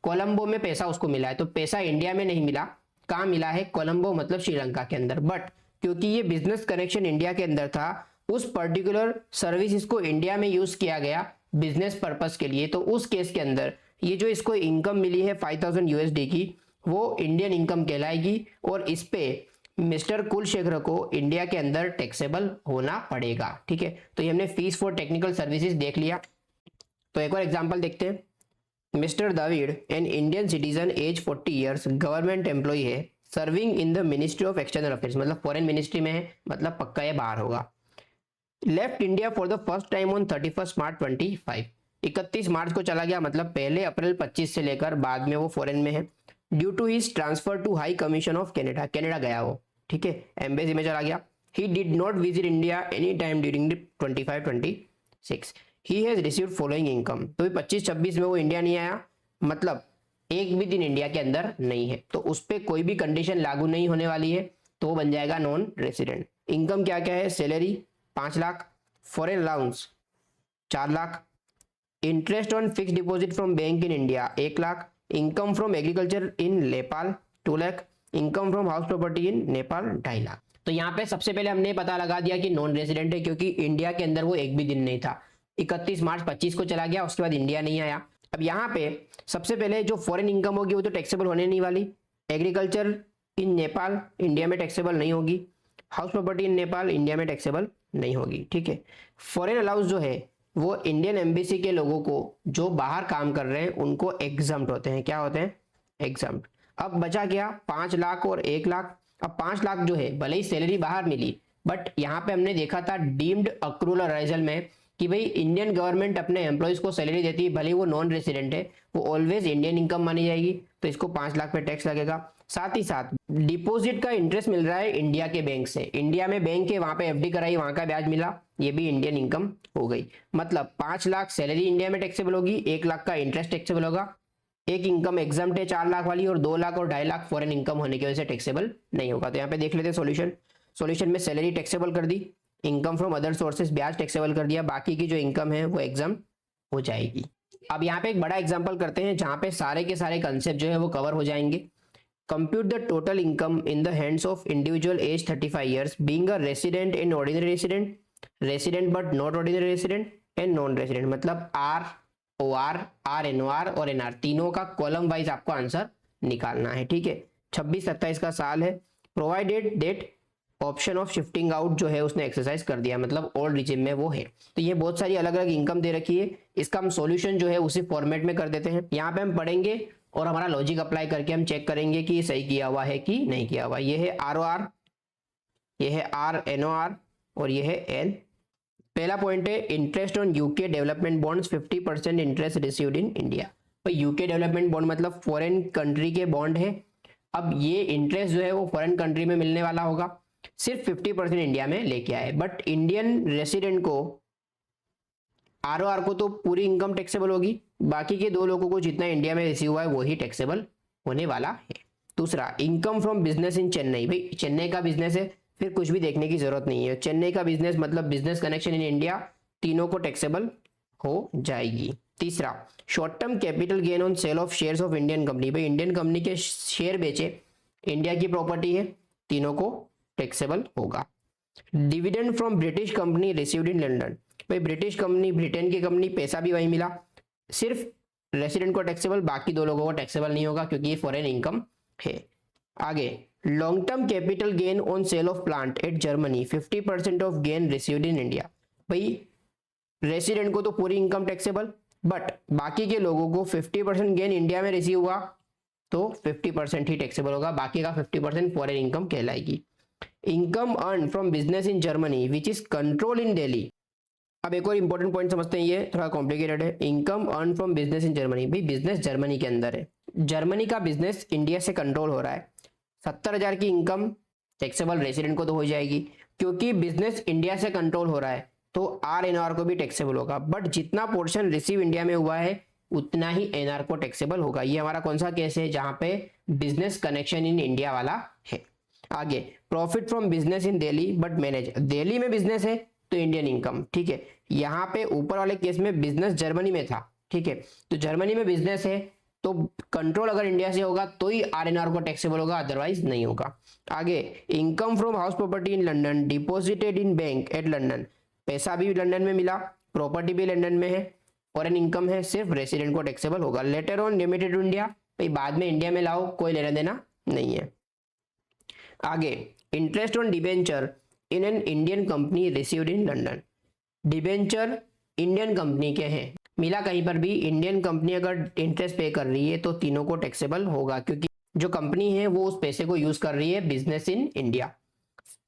कोलंबो में पैसा उसको मिला है। तो पैसा इंडिया में नहीं मिला, कहाँ मिला है, कोलंबो मतलब श्रीलंका के अंदर। बट क्योंकि ये बिजनेस कनेक्शन इंडिया के अंदर था, उस पर्टिकुलर सर्विस को इंडिया में यूज किया गया बिजनेस पर्पस के लिए, तो उस केस के अंदर ये जो इसको इनकम मिली है 5000 यूएसडी की, वो इंडियन इनकम कहलाएगी और इस पे मिस्टर कुलशेखर को इंडिया के अंदर टैक्सेबल होना पड़ेगा। ठीक है, तो ये हमने फीस फॉर टेक्निकल सर्विसेज देख लिया। तो एक और एग्जांपल देखते हैं। Mr David an Indian citizen age 40 years government employ है, serving in the ministry of external affairs, मतलब फॉरेन मिनिस्ट्री में है, मतलब पक्का ये बाहर होगा। Left India for the first time on 31 March 25, 31 मार्च को चला गया, मतलब पहले अप्रैल 25 से लेकर बाद में वो फॉरेन में है। Due to his transfer to high commission of Canada, Canada गया वो, ठीक है, एम्बेसी में चला गया। He did not visit India any time during 25-26, he has received following income. तो 25-26 में वो इंडिया नहीं आया, मतलब एक भी दिन इंडिया के अंदर नहीं है, तो उस पर कोई भी कंडीशन लागू नहीं होने वाली है, तो वो बन जाएगा नॉन रेसिडेंट। इनकम क्या क्या है? Salary 5 lakh, foreign allowance 4 lakh, interest on fix deposit from bank in India 1 lakh, income from agriculture in Nepal 2 lakh, income from house property in Nepal 2.5 lakh. तो यहाँ पे सबसे पहले हमने पता लगा दिया कि नॉन रेसिडेंट है, क्योंकि इंडिया के अंदर वो एक भी दिन नहीं था। 31 मार्च 25 को चला गया, उसके बाद इंडिया नहीं आया। अब यहाँ पे सबसे पहले जो फॉरेन इनकम होगी वो तो टैक्सेबल होने नहीं वाली। एग्रीकल्चर इन नेपाल इंडिया में टैक्सेबल नहीं होगी, house property in Nepal India में टैक्सेबल नहीं होगी। ठीक है, फॉरेन अलाउंस जो है वो इंडियन एम्बेसी के लोगों को जो बाहर काम कर रहे हैं उनको एग्जम्प्ट होते हैं। क्या होते हैं? एग्जम्प्ट। अब बचा क्या? 5 लाख और 1 लाख। अब 5 लाख जो है भले ही सैलरी बाहर मिली, बट यहाँ पे हमने देखा था डीम्ड अक्रूवल अराइजल में कि भाई इंडियन गवर्नमेंट अपने एम्प्लॉयज को सैलरी देती है, भले ही वो नॉन रेसिडेंट है, वो ऑलवेज इंडियन इनकम मानी जाएगी, तो इसको 5 लाख पे टैक्स लगेगा। साथ ही साथ डिपॉजिट का इंटरेस्ट मिल रहा है इंडिया के बैंक से, इंडिया में बैंक है, वहां पे एफडी कराई, वहां का ब्याज मिला, ये भी इंडियन इनकम हो गई। मतलब 5 लाख सैलरी इंडिया में टैक्सेबल होगी, 1 लाख का इंटरेस्ट टैक्सेबल होगा, एक इनकम एग्जम्प्ट है 4 लाख वाली, और 2 लाख और 2.5 लाख फॉरेन इनकम होने की वजह से टैक्सेबल नहीं होगा। तो यहाँ पे देख लेते हैं सॉल्यूशन में सैलरी टैक्सेबल कर दी, इनकम फ्रॉम अदर सोर्सेज ब्याज टैक्सेबल कर दिया, बाकी की जो इनकम है वो एग्जाम हो जाएगी। अब यहाँ पे एक बड़ा एग्जांपल करते हैं जहाँ पे सारे के सारे कंसेप्ट जो है वो कवर हो जाएंगे। Compute the total income in the hands of individual age 35 years being a resident in ordinary resident, resident but not ordinary resident and non resident. मतलब R O R, R N O R और N R, तीनों का column wise आपको answer निकालना है। ठीक है, 26-27 का साल है। Provided that option of shifting out जो है उसने एक्सरसाइज कर दिया, मतलब ओल्ड रिजिम में वो है। तो ये बहुत सारी अलग अलग इनकम दे रखी है, इसका हम सॉल्यूशन जो है उसी फॉर्मेट में कर देते हैं। यहाँ पे हम पढ़ेंगे और हमारा लॉजिक अप्लाई करके हम चेक करेंगे कि सही किया हुआ है कि नहीं किया हुआ। ये है आर ओ आर, ये है आर एन ओ आर और ये है एन। पहला पॉइंट है interest on UK development bonds 50% interest received in India. भाई यूके डेवलपमेंट बॉन्ड मतलब फॉरेन कंट्री के बॉन्ड है। अब ये इंटरेस्ट जो है वो फॉरेन कंट्री में मिलने वाला होगा, सिर्फ 50% इंडिया में लेके आए, बट इंडियन रेसिडेंट को आरओआर को तो पूरी इनकम टैक्सेबल होगी, बाकी के 2 लोगों को जितना इंडिया में रिसीव हुआ है वही टैक्सेबल होने वाला है। दूसरा, इनकम फ्रॉम बिजनेस इन चेन्नई। भाई चेन्नई का बिजनेस है, फिर कुछ भी देखने की जरूरत नहीं है, चेन्नई का बिजनेस मतलब बिजनेस कनेक्शन इन इंडिया, तीनों को टैक्सेबल हो जाएगी। तीसरा, short term capital gain on sale of shares of Indian company. भाई इंडियन कंपनी के शेयर बेचे, इंडिया की प्रॉपर्टी है, तीनों को टैक्सेबल होगा। Dividend from British company received in London. भाई ब्रिटिश कंपनी, ब्रिटेन की कंपनी, पैसा भी वही मिला, सिर्फ रेसिडेंट को टैक्सेबल, बाकी 2 लोगों को टैक्सेबल नहीं होगा क्योंकि ये फॉरेन इनकम है। आगे, long term capital gain on sale of plant at Germany 50% of gain received in India. भाई रेसिडेंट को तो पूरी इनकम टैक्सेबल, बट बाकी के लोगों को 50% गेन इंडिया में रिसीव हुआ तो 50% ही टैक्सेबल होगा, बाकी का 50% फॉरेन इनकम कहलाएगी। Income earn from business in Germany which is control in Delhi. अब एक और इंपॉर्टेंट पॉइंट समझते हैं, ये थोड़ा कॉम्प्लिकेटेड है। Income earn from business in Germany. भाई बिजनेस जर्मनी के अंदर है, जर्मनी का बिजनेस इंडिया से कंट्रोल हो रहा है, 70,000 की इनकम टैक्सेबल रेसिडेंट को तो हो जाएगी, क्योंकि बिजनेस इंडिया से कंट्रोल हो रहा है तो आर एन आर को भी टैक्सेबल होगा, बट जितना पोर्शन रिसीव इंडिया में हुआ है उतना ही एनआर को टैक्सेबल होगा। ये हमारा कौन सा केस है? जहां पे बिजनेस कनेक्शन इन इंडिया वाला है। आगे, profit from business in Delhi but manage, Delhi में बिजनेस है तो इंडियन इनकम। ठीक है, यहाँ पे ऊपर वाले केस में बिजनेस जर्मनी में था, ठीक है, तो जर्मनी में बिजनेस है तो कंट्रोल अगर इंडिया से होगा तो ही आरएनआर को टैक्सेबल होगा, अदरवाइज नहीं होगा। आगे, income from house property in London deposited in bank at London. पैसा भी लंदन में मिला, प्रॉपर्टी भी लंदन में है, फॉरेन इनकम है, सिर्फ रेसिडेंट को टैक्सेबल होगा। Letter on limited to India, भाई बाद में इंडिया में लाओ, कोई लेना देना नहीं है। आगे, interest on debenture in an Indian company received in London. Debenture Indian company के हैं, मिला कहीं पर भी, इंडियन कंपनी अगर इंटरेस्ट पे कर रही है तो तीनों को टैक्सेबल होगा, क्योंकि जो कंपनी है वो उस पैसे को यूज कर रही है business in India.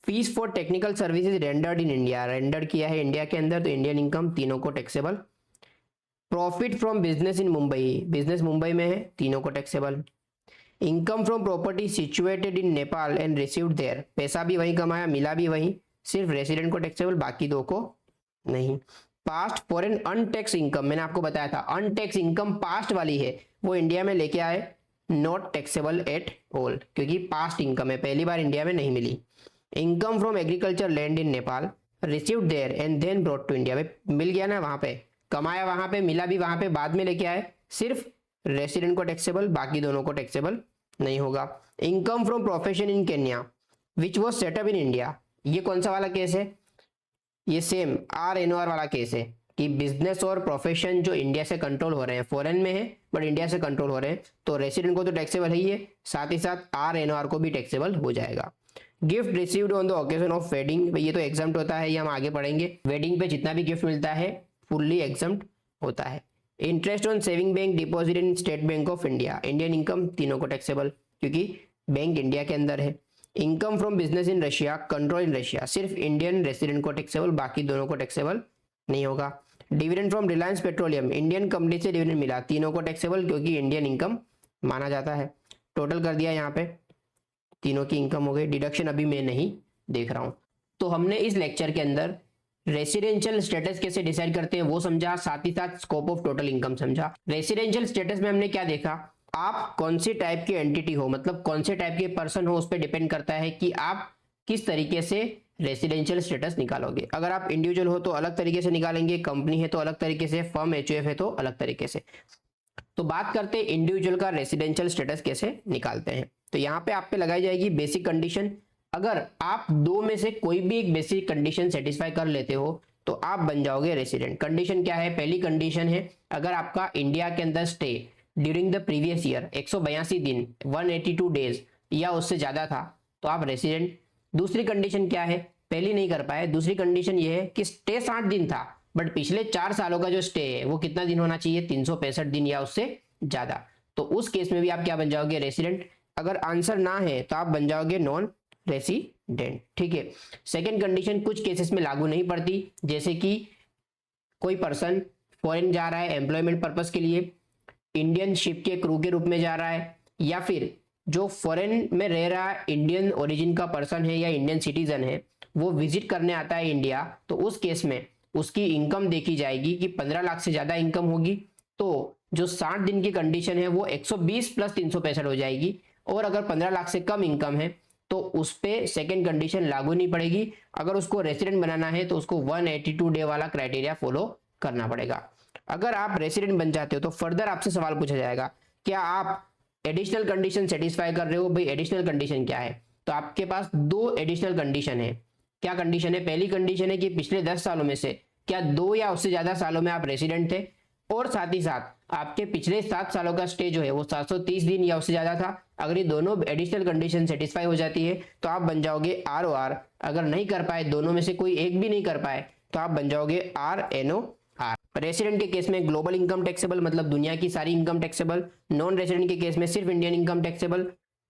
Fees for technical services rendered in India, render किया है इंडिया के अंदर, तो इंडियन इनकम, तीनों को taxable. Profit from business in Mumbai, business Mumbai में है, तीनों को taxable. Income from property situated in Nepal and received there, पैसा भी वहीं कमाया, मिला भी वहीं, सिर्फ रेसिडेंट को टैक्सेबल, बाकी दो को नहीं। पास्ट फॉरेन अनटैक्स इनकम, मैंने आपको बताया था अनटैक्स इनकम पास्ट वाली है, वो इंडिया में लेके आए, नॉट टैक्सेबल एट ऑल, क्योंकि पास्ट इनकम है, पहली बार इंडिया में नहीं मिली। Income from agriculture land in Nepal received there and then brought to India, मिल गया ना वहां पे, कमाया वहां पे, मिला भी वहां पे, बाद में लेके आए, सिर्फ रेसिडेंट को टैक्सेबल, बाकी दोनों को टैक्सेबल नहीं होगा। Income from profession in Kenya which was setup in India, ये कौन सा वाला केस है, ये सेम RNOR वाला केस है कि बिजनेस और प्रोफेशन जो इंडिया से कंट्रोल हो रहे हैं, फॉरेन में है बट इंडिया से कंट्रोल हो रहे हैं, तो रेसिडेंट को तो टैक्सेबल ही है, साथ ही साथ RNOR को भी टैक्सेबल हो जाएगा। Gift received on the occasion of wedding, ये तो एग्जम्प्ट होता है, ये हम आगे पढ़ेंगे, वेडिंग पे जितना भी गिफ्ट मिलता है फुल्ली एग्जम्प्ट होता है। Interest on saving bank deposit in state bank of India, Indian income, तीनों को टैक्सेबल, क्योंकि बैंक इंडिया के अंदर है। Income from business in Russia, control in Russia, सिर्फ इंडियन रेसिडेंट को टैक्सेबल, बाकी दोनों को टैक्सेबल नहीं होगा। Dividend from Reliance petroleum, Indian company से डिविडेंड मिला, तीनों को टैक्सेबल, क्योंकि इंडियन इनकम माना जाता है। टोटल कर दिया यहाँ पे, तीनों की इनकम हो गई, डिडक्शन अभी मैं नहीं देख रहा हूँ। तो हमने इस लेक्चर के अंदर रेसिडेंशियल स्टेटस कैसे डिसाइड करते हैं वो समझा, साथ ही साथ स्कोप ऑफ टोटल इनकम समझा। रेसिडेंशियल स्टेटस में हमने क्या देखा, आप कौन सी टाइप की एंटिटी हो, मतलब कौन से टाइप के पर्सन हो, उस पर डिपेंड करता है कि आप किस तरीके से रेसिडेंशियल स्टेटस निकालोगे। अगर आप इंडिविजुअल हो तो अलग तरीके से निकालेंगे, कंपनी है तो अलग तरीके से, फर्म HUF है तो अलग तरीके से। तो बात करते हैं इंडिविजुअल का रेसिडेंशियल स्टेटस कैसे निकालते हैं। तो यहाँ पे आप पे लगाई जाएगी बेसिक कंडीशन, अगर आप दो में से कोई भी एक बेसिक कंडीशन सेटिस्फाई कर लेते हो तो आप बन जाओगे रेसिडेंट। कंडीशन क्या है, पहली कंडीशन है अगर आपका इंडिया के अंदर stay during the previous year 182 दिन 182 डेज या उससे ज्यादा था तो आप रेसिडेंट। दूसरी कंडीशन क्या है, पहली नहीं कर पाए, दूसरी कंडीशन ये है कि स्टे 60 दिन था बट पिछले 4 सालों का जो स्टे है वो कितना दिन होना चाहिए, 365 दिन या उससे ज्यादा, तो उस केस में भी आप क्या बन जाओगे, रेसिडेंट। अगर आंसर ना है तो आप बन जाओगे नॉन रेसिडेंट। ठीक है। सेकंड कंडीशन कुछ केसेस में लागू नहीं पड़ती, जैसे कि कोई पर्सन फॉरेन जा रहा है एम्प्लॉयमेंट पर्पस के लिए, इंडियन शिप के क्रू के रूप में जा रहा है, या फिर जो फॉरेन में रह रहा इंडियन ओरिजिन का पर्सन है या इंडियन सिटीजन है वो विजिट करने आता है इंडिया, तो उस केस में उसकी इनकम देखी जाएगी कि 15 लाख से ज्यादा इनकम होगी तो जो 60 दिन की कंडीशन है वो 120 प्लस 365 हो जाएगी, और अगर 15 लाख से कम इनकम है तो उस पे सेकेंड कंडीशन लागू नहीं पड़ेगी। अगर उसको रेसिडेंट बनाना है तो उसको 182 डे वाला क्राइटेरिया फॉलो करना पड़ेगा। अगर आप रेसिडेंट बन जाते हो तो फर्दर आपसे सवाल पूछा जाएगा क्या आप एडिशनल कंडीशन सेटिस्फाई कर रहे हो। भाई एडिशनल कंडीशन क्या है, तो आपके पास 2 एडिशनल कंडीशन है। क्या कंडीशन है, पहली कंडीशन है कि पिछले 10 सालों में से क्या 2 या उससे ज्यादा सालों में आप रेसिडेंट थे, और साथ ही साथ आपके पिछले 7 सालों का स्टे जो है वो 730 दिन या उससे ज्यादा था। अगर ये दोनों एडिशनल कंडीशन सेटिस्फाई हो जाती है तो आप बन जाओगे ROR। अगर नहीं कर पाए, दोनों में से कोई एक भी नहीं कर पाए, तो आप बन जाओगे RNOR। रेसिडेंट के केस में ग्लोबल इनकम टैक्सेबल, मतलब दुनिया की सारी इनकम टैक्सेबल। नॉन रेसिडेंट के केस में सिर्फ इंडियन इनकम टैक्सेबल।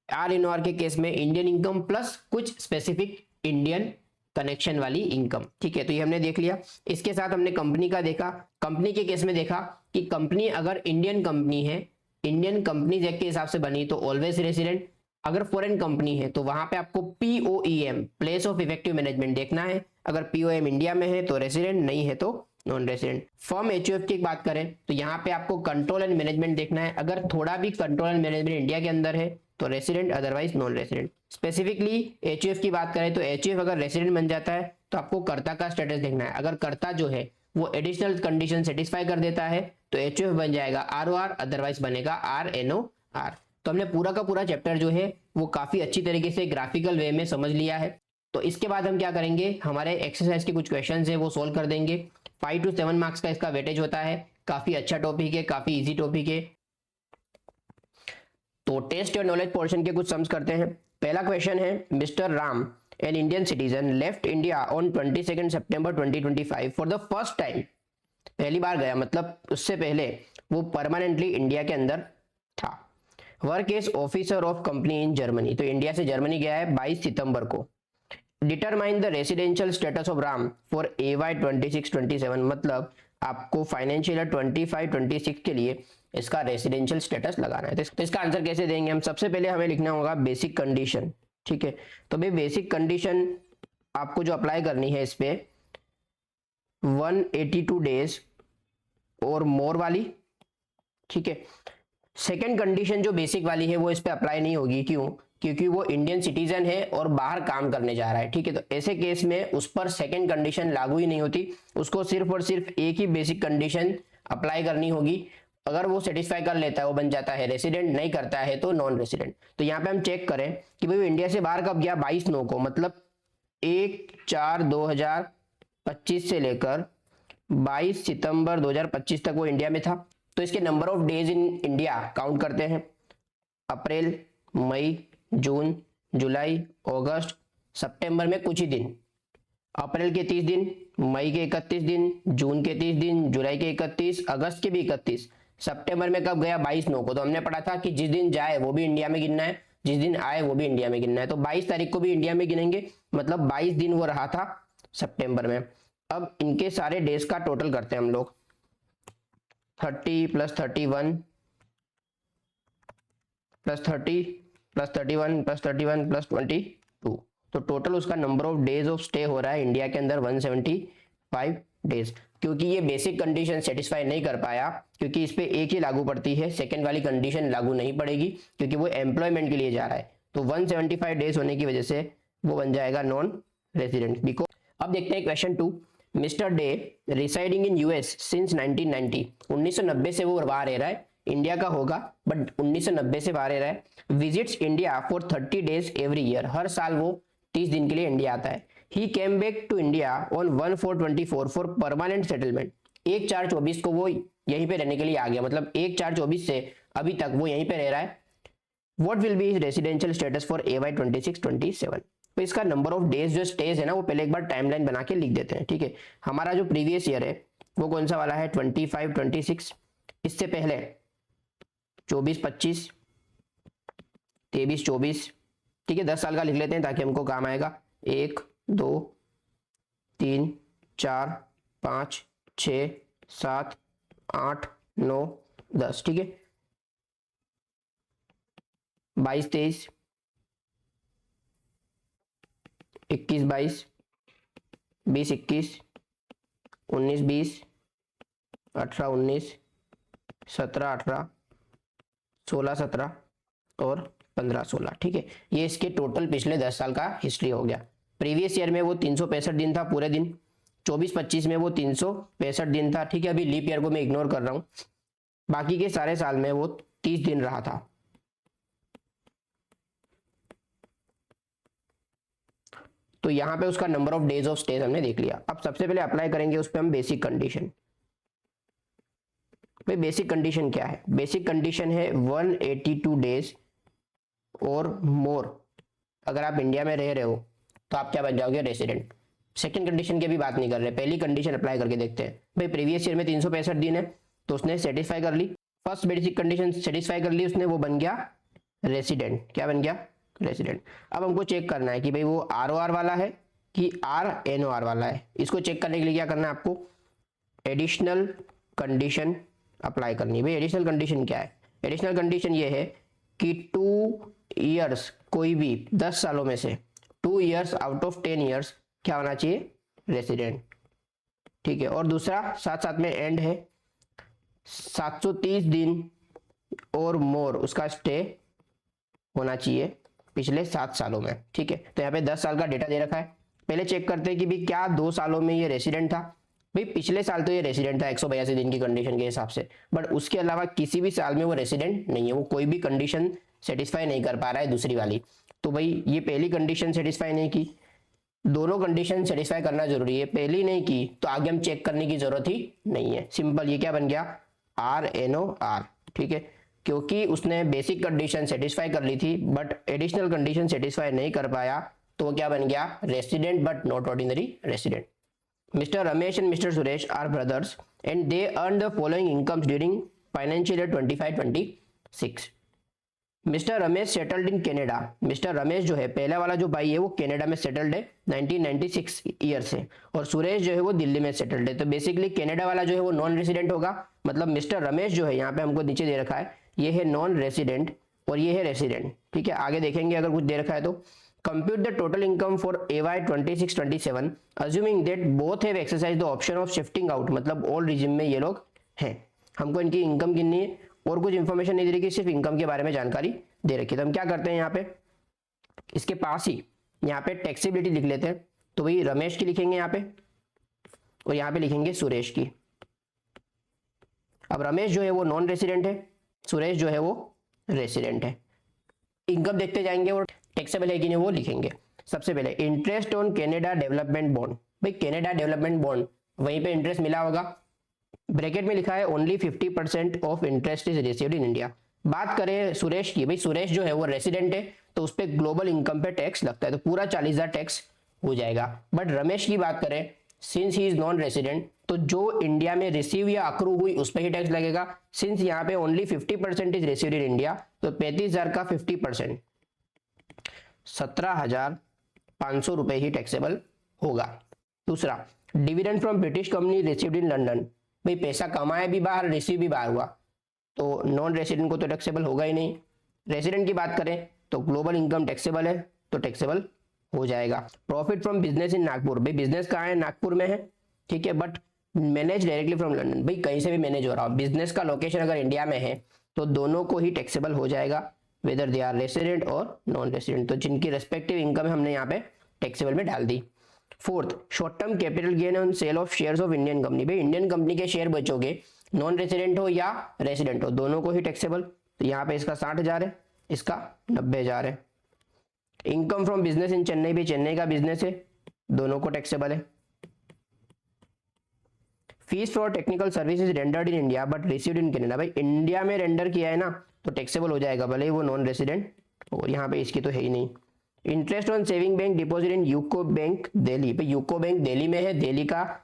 RNOR के केस में इंडियन इनकम प्लस कुछ स्पेसिफिक इंडियन कनेक्शन वाली इनकम। ठीक है, तो ये हमने देख लिया। इसके साथ हमने कंपनी का देखा। कंपनी के केस में देखा कि कंपनी अगर इंडियन कंपनी है, इंडियन कंपनीज एक्ट के हिसाब से बनी तो ऑलवेज रेसिडेंट। अगर फॉरेन कंपनी है तो वहां पे आपको POEM place of effective management देखना है। अगर POEM इंडिया में है तो रेसिडेंट, नहीं है तो नॉन रेसिडेंट। फर्म HUF की बात करें तो यहाँ पे आपको कंट्रोल एंड मैनेजमेंट देखना है। अगर थोड़ा भी कंट्रोल एंड मैनेजमेंट इंडिया के अंदर है तो resident, otherwise non resident. Specifically HUF की बात करें तो HUF अगर रेसिडेंट बन जाता है तो आपको कर्ता का स्टेटस देखना है। अगर कर्ता जो है वो एडिशनल कंडीशन सेटिस्फाई कर देता है तो HUF बन जाएगा ROR, अदरवाइज बनेगा RNOR। तो हमने पूरा का पूरा चैप्टर जो है वो काफी अच्छी तरीके से ग्राफिकल वे में समझ लिया है। तो इसके बाद हम क्या करेंगे, हमारे एक्सरसाइज के कुछ क्वेश्चन है वो सोल्व कर देंगे। 5 to 7 मार्क्स का इसका वेटेज होता है। काफी अच्छा टॉपिक है, काफी इजी टॉपिक है। तो टेस्ट और नॉलेज पोर्शन के कुछ सम्स करते हैं। पहला क्वेश्चन है, mister Ram N Indian citizen left India on 22 September 2025 for the first time. पहली बार गया, मतलब उससे पहले वो परमानेंटली इंडिया के अंदर था। Work as officer of company in Germany, तो इंडिया से जर्मनी गया है 22 सितंबर को। Determine the residential status of Ram for AY 26-27, मतलब आपको फाइनेंशियल ईयर 25-26 के लिए इसका रेसिडेंशियल स्टेटस लगाना है। तो इसका आंसर कैसे देंगे हम? सबसे पहले हमें लिखना होगा बेसिक कंडीशन, ठीक है। तो भाई बेसिक कंडीशन आपको जो अप्लाई करनी है इस पे 182 डेज और मोर वाली, ठीक है। सेकंड कंडीशन जो बेसिक वाली है वो इस पे अप्लाई नहीं होगी, क्यों? क्योंकि वो इंडियन सिटीजन है और बाहर काम करने जा रहा है, ठीक है। तो ऐसे केस में उस पर सेकंड कंडीशन लागू ही नहीं होती, उसको सिर्फ और सिर्फ एक ही बेसिक कंडीशन अप्लाई करनी होगी। अगर वो सेटिस्फाई कर लेता है वो बन जाता है रेसिडेंट, नहीं करता है तो नॉन रेसिडेंट। तो यहाँ पे हम चेक करें कि भाई वो इंडिया से बाहर कब गया, 22/9 को, मतलब 1/4/2025 से लेकर 22 सितंबर 2025 तक वो इंडिया में था। तो इसके number of days in India count करते हैं। अप्रैल, मई, जून, जुलाई, अगस्त, सितंबर में कुछ ही दिन। अप्रैल के 30 दिन, मई के 31 दिन, जून के 30 दिन, जुलाई के 31, अगस्त के भी 31। सितंबर में कब गया? 22/9 को। तो हमने पढ़ा था कि जिस दिन जाए वो भी इंडिया में गिनना है, जिस दिन आए वो भी इंडिया में गिनना है। तो 22 तारीख को भी इंडिया में गिनेंगे, मतलब 22 दिन वो रहा था सितंबर में। अब इनके सारे डेज का टोटल करते हैं हम लोग। 30 + 31 + 30 + 31 + 31 + 22, तो टोटल उसका number of days of stay हो रहा है इंडिया के अंदर 175 डेज। क्योंकि ये बेसिक कंडीशन सेटिस्फाई नहीं कर पाया, क्योंकि इस पे एक ही लागू पड़ती है, सेकंड वाली कंडीशन लागू नहीं पड़ेगी, क्योंकि वो एम्प्लॉयमेंट के लिए जा रहा है। तो 175 डेज होने की वजह से वो बन जाएगा नॉन रेसिडेंट। बिकॉज अब देखते हैं question 2। Mister day residing in US since 1990, 1990 से वो वहां रह रहा है, इंडिया का होगा बट 1990 से बाहर रह रहा है। Visits India for 30 days every year, हर साल वो 30 दिन के लिए इंडिया आता है। He came back to India on 1/4/24 for permanent settlement, 1/4/24 को वो यहीं पे रहने के लिए आ गया, मतलब 1/4/24 से अभी तक वो यहीं पे रह रहा है। What will be his residential status for AY 26-27? तो इसका नंबर ऑफ डेज जो स्टेज है ना, वो पहले एक बार टाइमलाइन बना के लिख देते हैं, ठीक है। हमारा जो प्रीवियस ईयर है वो कौन सा वाला है? 25-26। इससे पहले 24-25, 23-24, ठीक है। 10 साल का लिख लेते हैं ताकि हमको काम आएगा। 1, 2, 3, 4, 5, 6, 7, 8, 9, 10, ठीक है। 22-23, 21-22, 20-21, 19-20, 18-19, 17-18, 16-17 और 15-16, ठीक है। ये इसके टोटल पिछले 10 साल का हिस्ट्री हो गया। प्रीवियस ईयर में वो 365 दिन था पूरे दिन, 24-25 में वो 365 दिन था, ठीक है। अभी लीप ईयर को मैं इग्नोर कर रहा हूं, बाकी के सारे साल में वो 30 दिन रहा था। तो यहाँ पे उसका number of days of stage हमने देख लिया। अब सबसे पहले अप्लाई करेंगे उस पर हम बेसिक कंडीशन। भाई बेसिक कंडीशन क्या है? बेसिक कंडीशन है 182 डेज और मोर। अगर आप इंडिया में रह रहे हो तो आप क्या बन जाओगे? रेसिडेंट। सेकंड कंडीशन की भी बात नहीं कर रहे, पहली कंडीशन अप्लाई करके देखते हैं। भाई प्रीवियस ईयर में 365 दिन है तो उसने सेटिस्फाई कर ली, फर्स्ट बेसिक कंडीशन सेटिस्फाई कर ली उसने, वो बन गया रेसिडेंट। क्या बन गया? रेसिडेंट। अब हमको चेक करना है कि भाई वो ROR वाला है कि RNOR वाला है। इसको चेक करने के लिए क्या करना है आपको? एडिशनल कंडीशन अप्लाई करनी है। भाई एडिशनल कंडीशन क्या है? एडिशनल कंडीशन ये है कि 2 ईयर्स, कोई भी 10 सालों में से 2 ईयर्स आउट ऑफ 10 ईयर्स क्या होना चाहिए? रेसिडेंट, ठीक है। और दूसरा साथ साथ में एंड है 730 दिन और मोर उसका स्टे होना चाहिए पिछले 7 सालों में, ठीक है। तो यहाँ पे 10 साल का डेटा दे रखा है। पहले चेक करते हैं कि भाई क्या 2 सालों में ये रेसिडेंट था। भाई पिछले साल तो ये रेसिडेंट था 182 दिन की कंडीशन के हिसाब से, बट उसके अलावा किसी भी साल में वो रेसिडेंट नहीं है, वो कोई भी कंडीशन सेटिस्फाई नहीं कर पा रहा है दूसरी वाली। तो भाई ये पहली कंडीशन सेटिस्फाई नहीं की, दोनों कंडीशन सेटिस्फाई करना जरूरी है, पहली नहीं की तो आगे हम चेक करने की जरूरत ही नहीं है। सिंपल, ये क्या बन गया RNOR, ठीक है, क्योंकि उसने बेसिक कंडीशन सेटिस्फाई कर ली थी बट एडिशनल कंडीशन सेटिस्फाई नहीं कर पाया, तो वो क्या बन गया, resident but not ordinary resident. Mister Ramesh and mister Suresh are brothers and they earn the following incomes during financial year 25-26। Mister Ramesh settled in Canada. Mister Ramesh जो है, पहला वाला जो भाई है वो कनाडा में सेटल्ड है 1996 ईयर से, और सुरेश जो है वो दिल्ली में सेटल्ड है। तो बेसिकली कनाडा वाला जो है वो नॉन रेसिडेंट होगा, मतलब मिस्टर रमेश जो है यहाँ पे हमको नीचे दे रखा है, ये है नॉन रेसिडेंट और ये है रेसिडेंट, ठीक है। आगे देखेंगे अगर कुछ दे रखा है तो compute the total income for AY 26-27 assuming that both have exercise the option of shifting out, मतलब ओल्ड रिजिम में ये लोग हैं। हमको इनकी इनकम गिननी है और कुछ इंफॉर्मेशन नहीं दे रखी, सिर्फ इनकम के बारे में जानकारी दे रखी है। तो हम क्या करते हैं, यहाँ पे इसके पास ही यहाँ पे टैक्सेबिलिटी लिख लेते हैं। तो वही रमेश की लिखेंगे यहाँ पे और यहाँ पे लिखेंगे सुरेश की। अब रमेश जो है वो नॉन रेसिडेंट है, सुरेश जो है वो रेसिडेंट है। इनकम देखते जाएंगे और टैक्सेबल है कि नहीं वो लिखेंगे। सबसे पहले interest on Canada development bond, भाई कनाडा डेवलपमेंट बॉन्ड वहीं पे इंटरेस्ट मिला होगा, ब्रैकेट में लिखा है only 50% of interest is received in India. बात करें सुरेश की, भाई सुरेश जो है वो रेसिडेंट है तो उस पर ग्लोबल इनकम पे टैक्स लगता है, तो पूरा 40,000 टैक्स हो जाएगा। बट रमेश की बात करें, since he is non resident, तो जो इंडिया में रिसीव या अक्रू हुई उस पर ही टैक्स लगेगा। सिंस यहाँ पे only 50% is received in India, तो 35,000 का 50% 17,500 रुपए ही टैक्सेबल होगा। दूसरा, dividend from British company received in London, भाई पैसा कमाया भी बाहर, रिसीव भी बाहर हुआ, तो नॉन रेसिडेंट को तो टैक्सेबल होगा ही नहीं। रेसिडेंट की बात करें तो ग्लोबल इनकम टैक्सेबल है तो टैक्सेबल हो जाएगा। प्रॉफिट फ्रॉम बिजनेस इन नागपुर, भाई बिजनेस कहाँ है, नागपुर में है, ठीक है, but manage directly from London, भाई कहीं से भी मैनेज हो रहा हो, बिजनेस का लोकेशन अगर इंडिया में है तो दोनों को ही टैक्सेबल हो जाएगा, वेदर दे आर रेसिडेंट और नॉन रेसिडेंट। तो जिनकी रेस्पेक्टिव इनकम हमने यहाँ पे टैक्सेबल में डाल दी। Fourth, short term capital gain on sale of shares of Indian company, भाई इंडियन कंपनी के शेयर बचोगे, नॉन रेसिडेंट हो या रेसिडेंट हो, दोनों को ही टैक्सेबल। तो यहाँ पे इसका 60,000 है, इसका 90,000 है। इनकम फ्रॉम बिजनेस इन चेन्नई, भी चेन्नई का बिजनेस है, दोनों को टैक्सेबल है। Fees for technical services rendered in India but received in Canada, भाई इंडिया में रेंडर किया है ना तो टैक्सेबल हो जाएगा, भले ही वो नॉन रेसिडेंट हो, यहाँ पे इसकी तो है ही नहीं। Interest on saving bank deposit in UCO bank Delhi, भाई यूको बैंक दिल्ली में है, दिल्ली का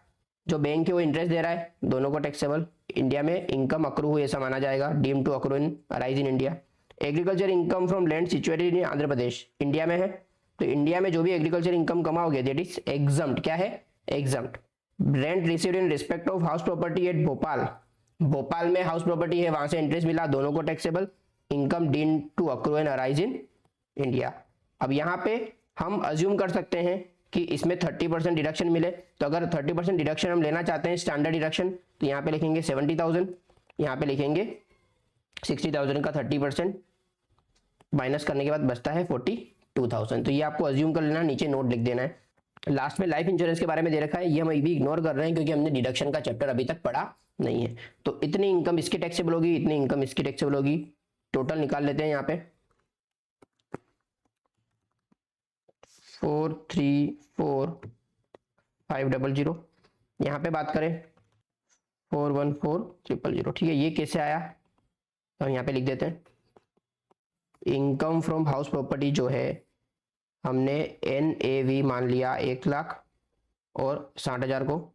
जो बैंक है वो इंटरेस्ट दे रहा है, दोनों को टैक्सेबल। इंडिया में इनकम अक्रू हुई ऐसा माना जाएगा, deem to accrue in arise in India. Agriculture income from land situated in Andhra Pradesh, India में है, तो इंडिया में जो भी एग्रीकल्चर इनकम कमाओगे दैट इज एग्जम्प्ट, क्या है, exempt. Rent received in respect of house property at Bhopal, Bhopal में हाउस प्रॉपर्टी है, वहां से इंटरेस्ट मिला, दोनों को taxable. Income deem to accrue and arise in India. अब यहाँ पे हम अज्यूम कर सकते हैं कि इसमें 30% डिडक्शन मिले, तो अगर 30% डिडक्शन हम लेना चाहते हैं स्टैंडर्ड डिडक्शन, तो यहाँ पे लिखेंगे 70,000, यहाँ पे लिखेंगे 60,000 का 30% माइनस करने के बाद बचता है 42,000। तो ये आपको अज्यूम कर लेना, नीचे नोट लिख देना है। लास्ट में लाइफ इंश्योरेंस के बारे में दे रखा है, ये हम भी इग्नोर कर रहे हैं क्योंकि हमने डिडक्शन का चैप्टर अभी तक पढ़ा नहीं है। तो इतनी इनकम इसकी टैक्सेबल होगी, इतनी इनकम इसकी टैक्सेबल होगी, टोटल निकाल लेते हैं यहाँ पे 434,500। यहाँ पे बात करें 414,000, ठीक है। ये कैसे आया तो हम यहाँ पे लिख देते हैं, इनकम फ्रॉम हाउस प्रॉपर्टी जो है हमने NAV मान लिया 1 लाख और 60,000 को,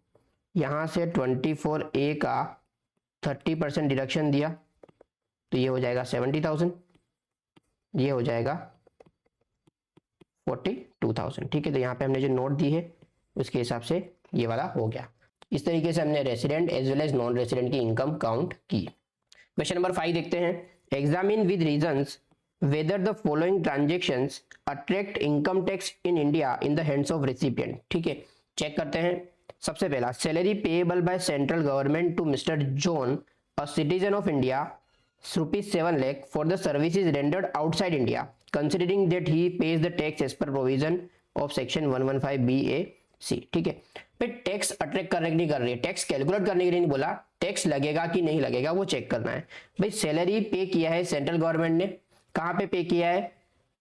यहाँ से 24A का 30% डिडक्शन दिया तो ये हो जाएगा 70,000, ये हो जाएगा 42,000, ठीक है। तो यहाँ पे हमने जो नोट दी है उसके हिसाब से ये वाला हो गया। इस तरीके से हमने resident as well as non resident की इनकम काउंट की। क्वेश्चन नंबर 5 देखते हैं, examine with reasons whether the following transactions attract income tax in India in the hands of recipient, ठीक है। चेक करते हैं। सबसे पहला, salary payable by central government to mister John a citizen of India ₹7 lakh for the services rendered outside India considering that he pays the tax as per provision of section 115BAC, ठीक है। फिर tax attract करने के लिए कर रही है, tax calculate करने के लिए नहीं बोला, टैक्स लगेगा कि नहीं लगेगा वो चेक करना है। भाई सैलरी पे किया है सेंट्रल गवर्नमेंट ने, कहाँ पे पे किया है,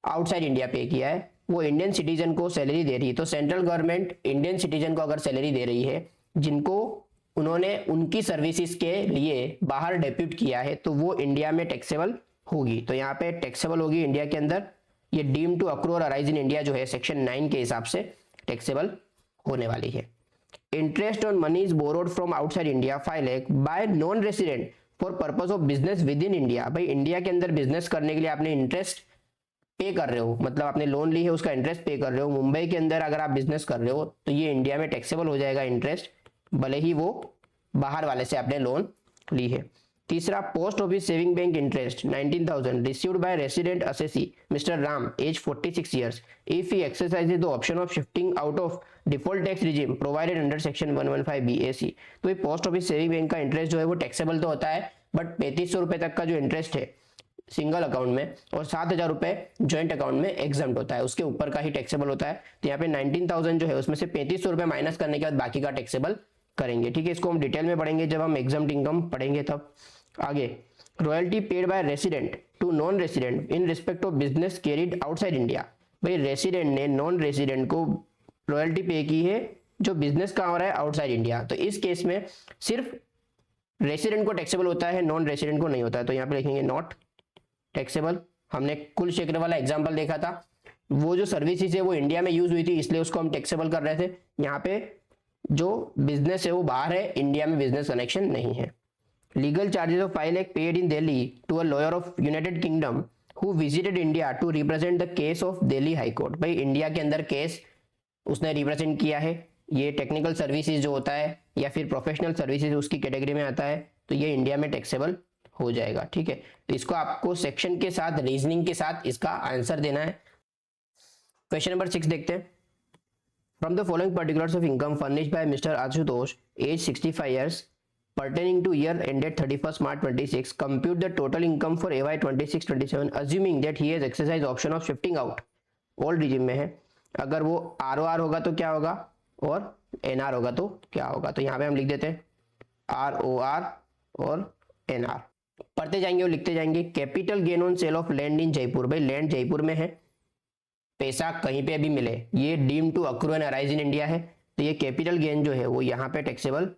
आउटसाइड इंडिया पे किया है, वो इंडियन सिटीजन को सैलरी दे रही है, तो सेंट्रल गवर्नमेंट इंडियन सिटीजन को अगर सैलरी दे रही है जिनको उन्होंने उनकी सर्विसेज के लिए बाहर डेप्यूट किया है, तो वो इंडिया में टैक्सेबल होगी। तो यहाँ पे टैक्सेबल होगी इंडिया के अंदर। ये डीम टू अक्रू और अराइज इन इंडिया जो है सेक्शन 9 के हिसाब से टैक्सेबल होने वाली है। Interest on money is borrowed from outside India 5 lakh bye non resident for purpose of business with in India. भाई इंडिया के अंदर बिजनेस करने के लिए आपने इंटरेस्ट पे कर रहे हो, मतलब आपने लोन ली है उसका इंटरेस्ट पे कर रहे हो। मुंबई के अंदर अगर आप बिजनेस कर रहे हो तो ये इंडिया में टैक्सेबल हो जाएगा इंटरेस्ट, भले ही वो बाहर वाले से आपने लोन ली है। तीसरा, post office saving bank interest 19,000 received by resident assessee mister Ram age 46 years if he exercises the option of shifting out of default tax regime provided under section 115 BAC। तो ये पोस्ट ऑफिस सेविंग बैंक का interest जो है वो taxable तो होता है, but 3500 रुपए तक का जो इंटरेस्ट है सिंगल अकाउंट में और 7,000 रुपए ज्वाइंट अकाउंट में एग्जम्प्ट होता है, उसके ऊपर का ही टैक्सेबल होता है। तो यहाँ पे 19,000 जो है उसमें से 3500 रुपए माइनस करने के बाद बाकी का टैक्सेबल करेंगे। ठीक है, इसको हम डिटेल में पढ़ेंगे जब हम एग्जम्प्ट इनकम पढ़ेंगे तब। आगे, royalty paid by resident to non resident in respect of business carried outside India. भाई रेसिडेंट ने नॉन रेसिडेंट को रॉयल्टी पे की है जो बिजनेस कहाँ हो रहा है आउटसाइड इंडिया, तो इस केस में सिर्फ रेसिडेंट को टैक्सेबल होता है, नॉन रेसिडेंट को नहीं होता है। तो यहाँ पे लिखेंगे नॉट टैक्सेबल। हमने कुल शेखर वाला एग्जांपल देखा था, वो जो सर्विसेज है वो इंडिया में यूज हुई थी इसलिए उसको हम टैक्सेबल कर रहे थे। यहाँ पे जो बिजनेस है वो बाहर है, इंडिया में बिजनेस कनेक्शन नहीं है। Legal charges of 5 lakh paid in Delhi to a lawyer of United Kingdom who visited India to represent the case of Delhi High Court. भाई इंडिया के अंदर केस उसने रिप्रेजेंट किया है, ये टेक्निकल सर्विसेज जो होता है या फिर प्रोफेशनल सर्विसेज उसकी कैटेगरी में आता है, तो ये इंडिया में टैक्सेबल हो जाएगा। ठीक है, तो इसको आपको सेक्शन के साथ रीजनिंग के साथ इसका आंसर देना है। क्वेश्चन नंबर 6 देखते हैं। From the following particulars of income furnished by mister Ashutosh age 65 years pertaining to year ended 31st March 26, compute the total income for AY 26-27 assuming that he has exercised option of shifting out। Old regime में है, अगर वो ROR होगा तो क्या होगा और NR होगा तो क्या होगा। तो यहाँ पे हम लिख देते हैं ROR और NR, पढ़ते जाएंगे और लिखते जाएंगे। Capital gain on sale of land in Jaipur. भाई लैंड जयपुर में है, पैसा कहीं पे भी मिले, ये deem to accrue and arise in India है, तो ये कैपिटल गेन जो है वो यहाँ पे टैक्सेबल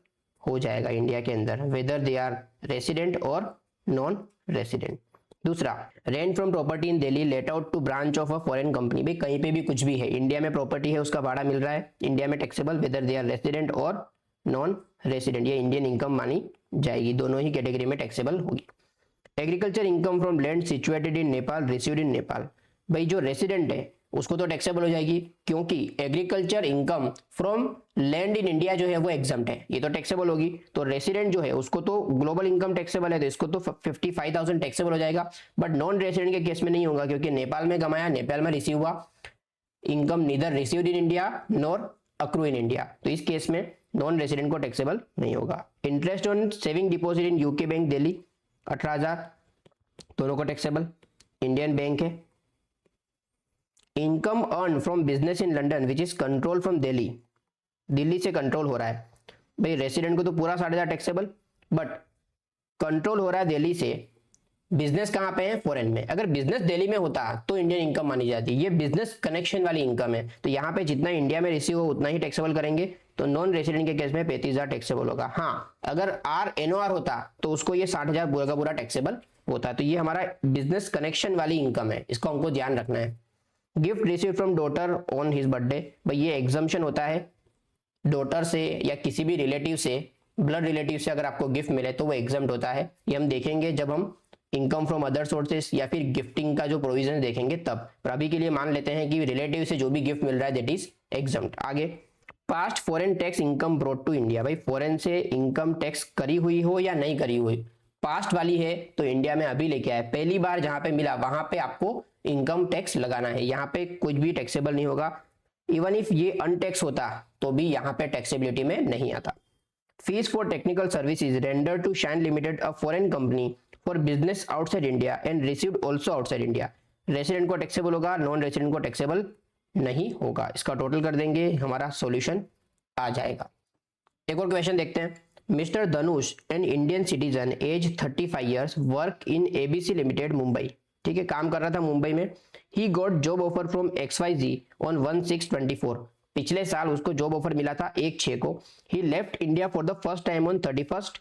हो जाएगा इंडिया के अंदर, वेदर दे आर रेसिडेंट और नॉन रेसिडेंट। दूसरा, rent from property in Delhi let out to branch of a foreign company. भाई कहीं पे भी कुछ भी है, इंडिया में प्रॉपर्टी है उसका भाड़ा मिल रहा है, इंडिया में taxable, whether they are resident और नॉन रेसिडेंट, ये इंडियन इनकम मानी जाएगी, दोनों ही कैटेगरी में टैक्सेबल होगी। Agriculture income from land situated in Nepal received in Nepal. भाई जो रेसिडेंट है उसको तो टैक्सेबल हो जाएगी, क्योंकि agriculture income from land in India जो है वो एग्जम्प्ट है, ये तो टैक्सेबल होगी। तो रेसिडेंट जो है उसको तो ग्लोबल इनकम टैक्सेबल है, तो इसको तो 55,000 टैक्सेबल हो जाएगा, बट नॉन रेसिडेंट के केस में नहीं होगा, क्योंकि नेपाल में कमाया, नेपाल में रिसीव हुआ, income neither received in India nor accrue in India, तो इस केस में नॉन रेसिडेंट को टैक्सेबल नहीं होगा। Interest on saving deposit in UK bank Delhi 18,000, दोनों को टैक्सेबल, इंडियन बैंक है। Income earn from business in London which is control from Delhi, Delhi से कंट्रोल हो रहा है। भाई रेसिडेंट को तो पूरा 7,500 टैक्सेबल, बट कंट्रोल हो रहा है दिल्ली से, बिजनेस कहाँ पे है, फॉरेन में। अगर बिजनेस दिल्ली में होता तो इंडियन इनकम मानी जाती, ये बिजनेस कनेक्शन वाली इनकम है, तो यहाँ पे जितना इंडिया में रिसीव हो उतना ही टैक्सेबल करेंगे, तो नॉन रेसिडेंट के केस में 35,000 टैक्सेबल होगा। हाँ, अगर RNOR होता तो उसको ये 60,000 पूरा का पूरा टैक्सेबल होता। तो ये हमारा बिजनेस कनेक्शन वाली इनकम है, इसको हमको ध्यान रखना है। Gift receive from daughter on his birthday, भाई ये एग्जम्पशन होता है, डॉटर से या किसी भी रिलेटिव से, ब्लड रिलेटिव से अगर आपको गिफ्ट मिले तो वो एग्जम्प्ट होता है। ये हम देखेंगे जब हम इनकम फ्रॉम अदर सोर्सेस या फिर गिफ्टिंग का जो प्रोविजन देखेंगे तब। पर अभी के लिए मान लेते हैं कि रिलेटिव से जो भी गिफ्ट मिल रहा है दैट इज एग्जम्प्ट। आगे, past foreign tax income brought to India. भाई फॉरेन से इनकम टैक्स करी हुई हो या नहीं करी हुई, पास्ट वाली है तो इंडिया में अभी लेके आए, पहली बार जहां पे मिला वहां पे आपको इनकम टैक्स लगाना है, यहाँ पे कुछ भी टैक्सेबल नहीं होगा। इवन इफ ये अनटैक्स होता तो भी यहाँ पे टैक्सेबिलिटी में नहीं आता। Fees for technical services render to Shine limited a foreign company for business outside India and received also outside India. Resident को टैक्सेबल होगा, नॉन रेसिडेंट को टैक्सेबल नहीं होगा। इसका टोटल कर देंगे, हमारा सॉल्यूशन आ जाएगा। एक और क्वेश्चन देखते हैं। Mister Dhanush an Indian citizen age 35 years work in ABC limited Mumbai. ठीक है, काम कर रहा था मुंबई में। He got job offer from XYZ on 1/6/24। पिछले साल उसको जॉब ऑफर मिला था 1/6 को। He left India for the first time on 31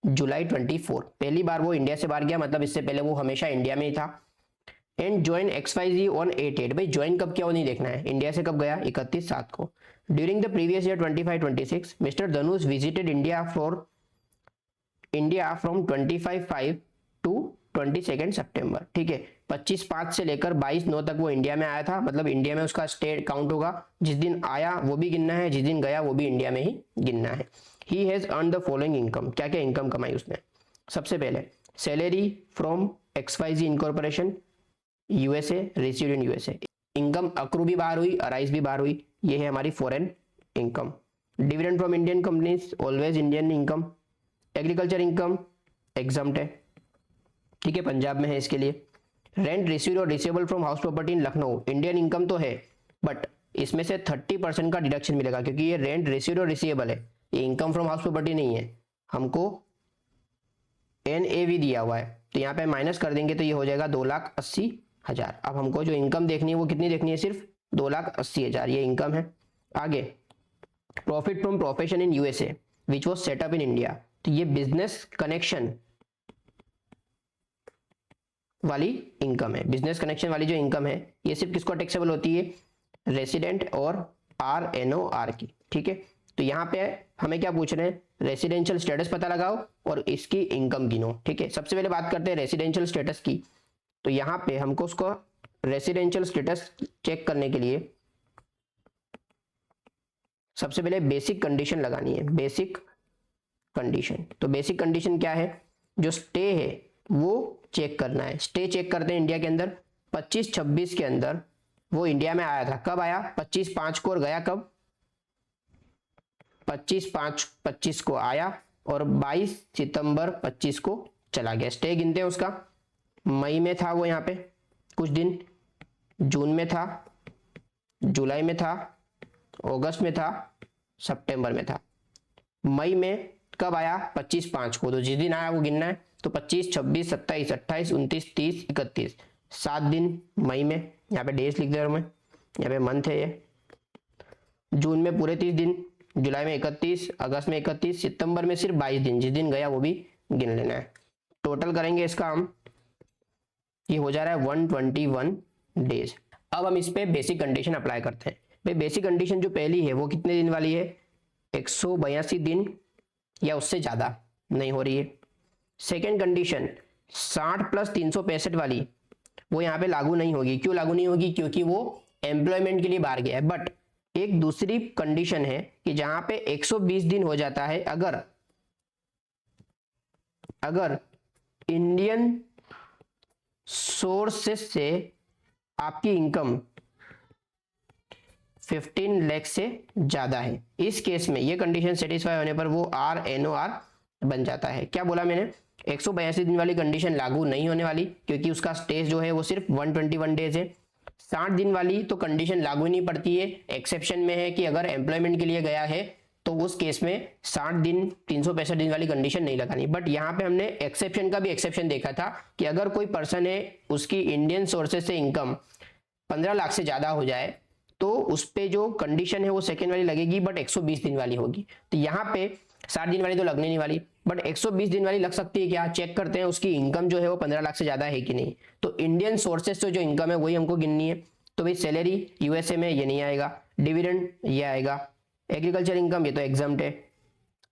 July 24। पहली बार वो इंडिया से बाहर गया, मतलब इससे पहले वो हमेशा इंडिया में ही था। And join XYZ on 8/8। भाई ज्वाइन कब किया वो नहीं देखना है, इंडिया से कब गया, 31/7 को। During the previous year 25-26 mister Dhanush visited India from 25/5 to 22 सितंबर। ठीक है, 25/5 से लेकर 22/9 तक वो इंडिया में आया था, मतलब इंडिया में उसका स्टे काउंट होगा। जिस दिन आया वो भी गिनना है, जिस दिन गया वो भी इंडिया में ही गिनना है। He has earn the following income. क्या क्या इनकम कमाई उसने? सबसे पहले salary from XYZ incorporation USA, received in USA। Income accrue भी बाहर हुई, अराइज भी बाहर हुई, ये है हमारी foreign income. Dividend from Indian companies, always Indian income. Agriculture income exempt है, ठीक है, पंजाब में है इसके लिए। रेंट रिसीव्ड और receivable from house property in Lucknow, Indian income तो है बट इसमें से 30% का डिडक्शन मिलेगा, क्योंकि ये रेंट रिसीव्ड और रिसीवेबल है, ये इनकम फ्रॉम हाउस प्रॉपर्टी नहीं है। हमको NAV दिया हुआ है, तो यहाँ पे माइनस कर देंगे तो ये हो जाएगा 2,80,000। अब हमको जो इनकम देखनी है वो कितनी देखनी है? सिर्फ 2,80,000, ये इनकम है। आगे profit from profession in USA which was setup in India, तो ये बिजनेस कनेक्शन वाली इनकम है। बिजनेस कनेक्शन वाली जो इनकम है ये सिर्फ किसको टैक्सेबल होती है? रेसिडेंट और RNOR की। ठीक है, तो यहाँ पे हमें क्या पूछ रहे हैं? रेसिडेंशियल स्टेटस पता लगाओ और इसकी इनकम गिनो। ठीक है, सबसे पहले बात करते हैं रेसिडेंशियल स्टेटस की। तो यहाँ पे हमको उसको रेसिडेंशियल स्टेटस चेक करने के लिए सबसे पहले बेसिक कंडीशन लगानी है। बेसिक कंडीशन, तो बेसिक कंडीशन क्या है? जो स्टे है वो चेक करना है। स्टे चेक करते हैं इंडिया के अंदर। 25-26 के अंदर वो इंडिया में आया था। कब आया? 25/5 को, और गया कब? 25/5/25 को आया और 22 सितंबर 25 को चला गया। स्टे गिनते हैं उसका। मई में था वो यहाँ पे कुछ दिन, जून में था, जुलाई में था, अगस्त में था, सितंबर में था। मई में कब आया? 25/5 को, तो जिस दिन आया वो गिनना है। तो 25, 26, 27, 28, 29, 30, 31, 7 दिन मई में। यहाँ पे डेज लिख दे रहा हूं मैं, यहाँ पे मंथ है ये। जून में पूरे 30 दिन, जुलाई में 31, अगस्त में 31, सितंबर में सिर्फ 22 दिन, जिस दिन गया वो भी गिन लेना है। टोटल करेंगे इसका हम, ये हो जा रहा है 121 डेज। अब हम इस पे बेसिक कंडीशन अप्लाई करते हैं। भाई बेसिक कंडीशन जो पहली है वो कितने दिन वाली है? 182 दिन या उससे ज्यादा नहीं हो रही है। सेकेंड कंडीशन 60 + 365 वाली, वो यहाँ पे लागू नहीं होगी। क्यों लागू नहीं होगी? क्योंकि वो एम्प्लॉयमेंट के लिए बाहर गया है। बट एक दूसरी कंडीशन है कि जहां पे 120 दिन हो जाता है, अगर इंडियन सोर्सेस से आपकी इनकम 15 लाख से ज्यादा है। इस केस में ये कंडीशन सेटिस्फाई होने पर वो RNOR बन जाता है। क्या बोला मैंने? 182 दिन वाली कंडीशन लागू नहीं होने वाली, क्योंकि उसका स्टेज जो है वो सिर्फ 121 डेज है। 60 दिन वाली तो कंडीशन लागू ही नहीं पड़ती है। एक्सेप्शन में है कि अगर एम्प्लॉयमेंट के लिए गया है तो उस केस में 60 दिन 365 दिन वाली कंडीशन नहीं लगानी। बट यहाँ पे हमने एक्सेप्शन का भी एक्सेप्शन देखा था कि अगर कोई पर्सन है उसकी इंडियन सोर्सेज से इनकम 15 लाख से ज्यादा हो जाए तो उस पे जो कंडीशन है वो सेकेंड वाली लगेगी, बट 120 दिन वाली होगी। तो यहाँ पे 60 दिन वाली तो लगने नहीं वाली, बट 120 दिन वाली लग सकती है। क्या चेक करते हैं उसकी इनकम जो है वो 15 लाख से ज्यादा है कि नहीं। तो इंडियन सोर्सेज से जो इनकम है वही हमको गिननी है। तो भाई सैलरी USA में ये नहीं आएगा, डिविडेंड ये आएगा, एग्रीकल्चर इनकम ये तो एग्जम्प्ट है,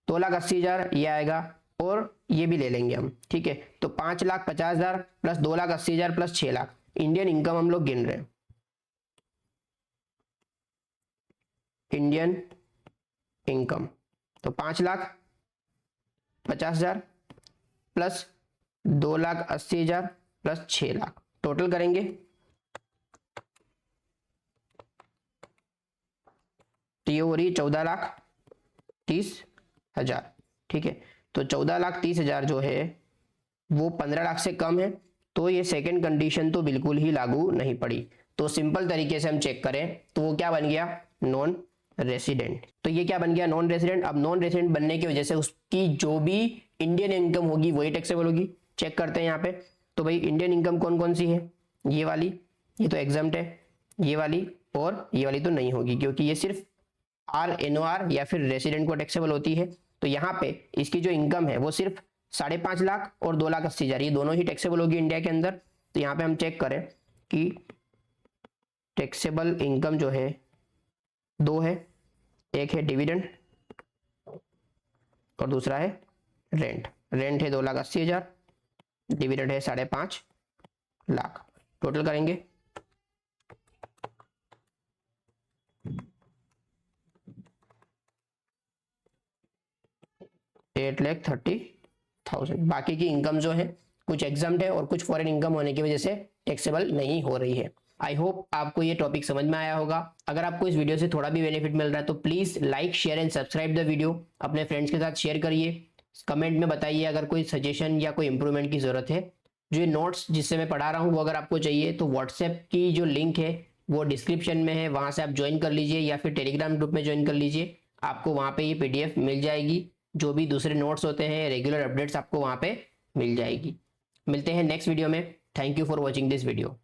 2,80,000 ये आएगा, और ये भी ले लेंगे हम। ठीक है, तो 5,50,000 + 2,80,000 + 6 लाख इंडियन इनकम हम लोग गिन रहे हैं। इंडियन इनकम तो 5,50,000 + 2,80,000 + 6 लाख, टोटल करेंगे तो ये हो रही है 14,30,000। ठीक है, तो 14,30,000 जो है वो 15 लाख से कम है, तो ये सेकंड कंडीशन तो बिल्कुल ही लागू नहीं पड़ी। तो सिंपल तरीके से हम चेक करें तो वो क्या बन गया? Non resident. तो ये क्या बन गया? Non resident. अब नॉन रेसिडेंट बनने की वजह से उसकी जो भी इंडियन इनकम होगी वही टैक्सेबल होगी। चेक करते हैं यहाँ पे। तो भाई इंडियन इनकम कौन कौन सी है? ये वाली ये तो एग्जाम्प्ट है, ये वाली और ये वाली तो नहीं होगी क्योंकि ये सिर्फ RNOR या फिर रेसिडेंट को टैक्सेबल होती है। तो यहाँ पे इसकी जो इनकम है वो सिर्फ 5.5 लाख और 2,80,000 ये दोनों ही टैक्सेबल होगी इंडिया के अंदर। तो यहाँ पे हम चेक करें कि टैक्सेबल इनकम जो है दो है, एक है डिविडेंड और दूसरा है रेंट। रेंट है 2,80,000, डिविडेंड है 5.5 लाख। टोटल करेंगे 8,30,000। बाकी की इनकम जो है कुछ एग्जाम्प्ट है और कुछ फॉरेन इनकम होने की वजह से टैक्सेबल नहीं हो रही है। आई होप आपको ये टॉपिक समझ में आया होगा। अगर आपको इस वीडियो से थोड़ा भी बेनिफिट मिल रहा है तो please like share and subscribe the video. अपने फ्रेंड्स के साथ शेयर करिए। कमेंट में बताइए अगर कोई सजेशन या कोई इंप्रूवमेंट की जरूरत है। जो ये नोट्स जिससे मैं पढ़ा रहा हूँ वो अगर आपको चाहिए तो व्हाट्सएप की जो लिंक है वो डिस्क्रिप्शन में है, वहां से आप ज्वाइन कर लीजिए या फिर टेलीग्राम ग्रुप में ज्वाइन कर लीजिए। आपको वहां पे ये PDF मिल जाएगी। जो भी दूसरे नोट्स होते हैं, रेगुलर अपडेट्स आपको वहां पे मिल जाएगी। मिलते हैं नेक्स्ट वीडियो में। Thank you for watching this video.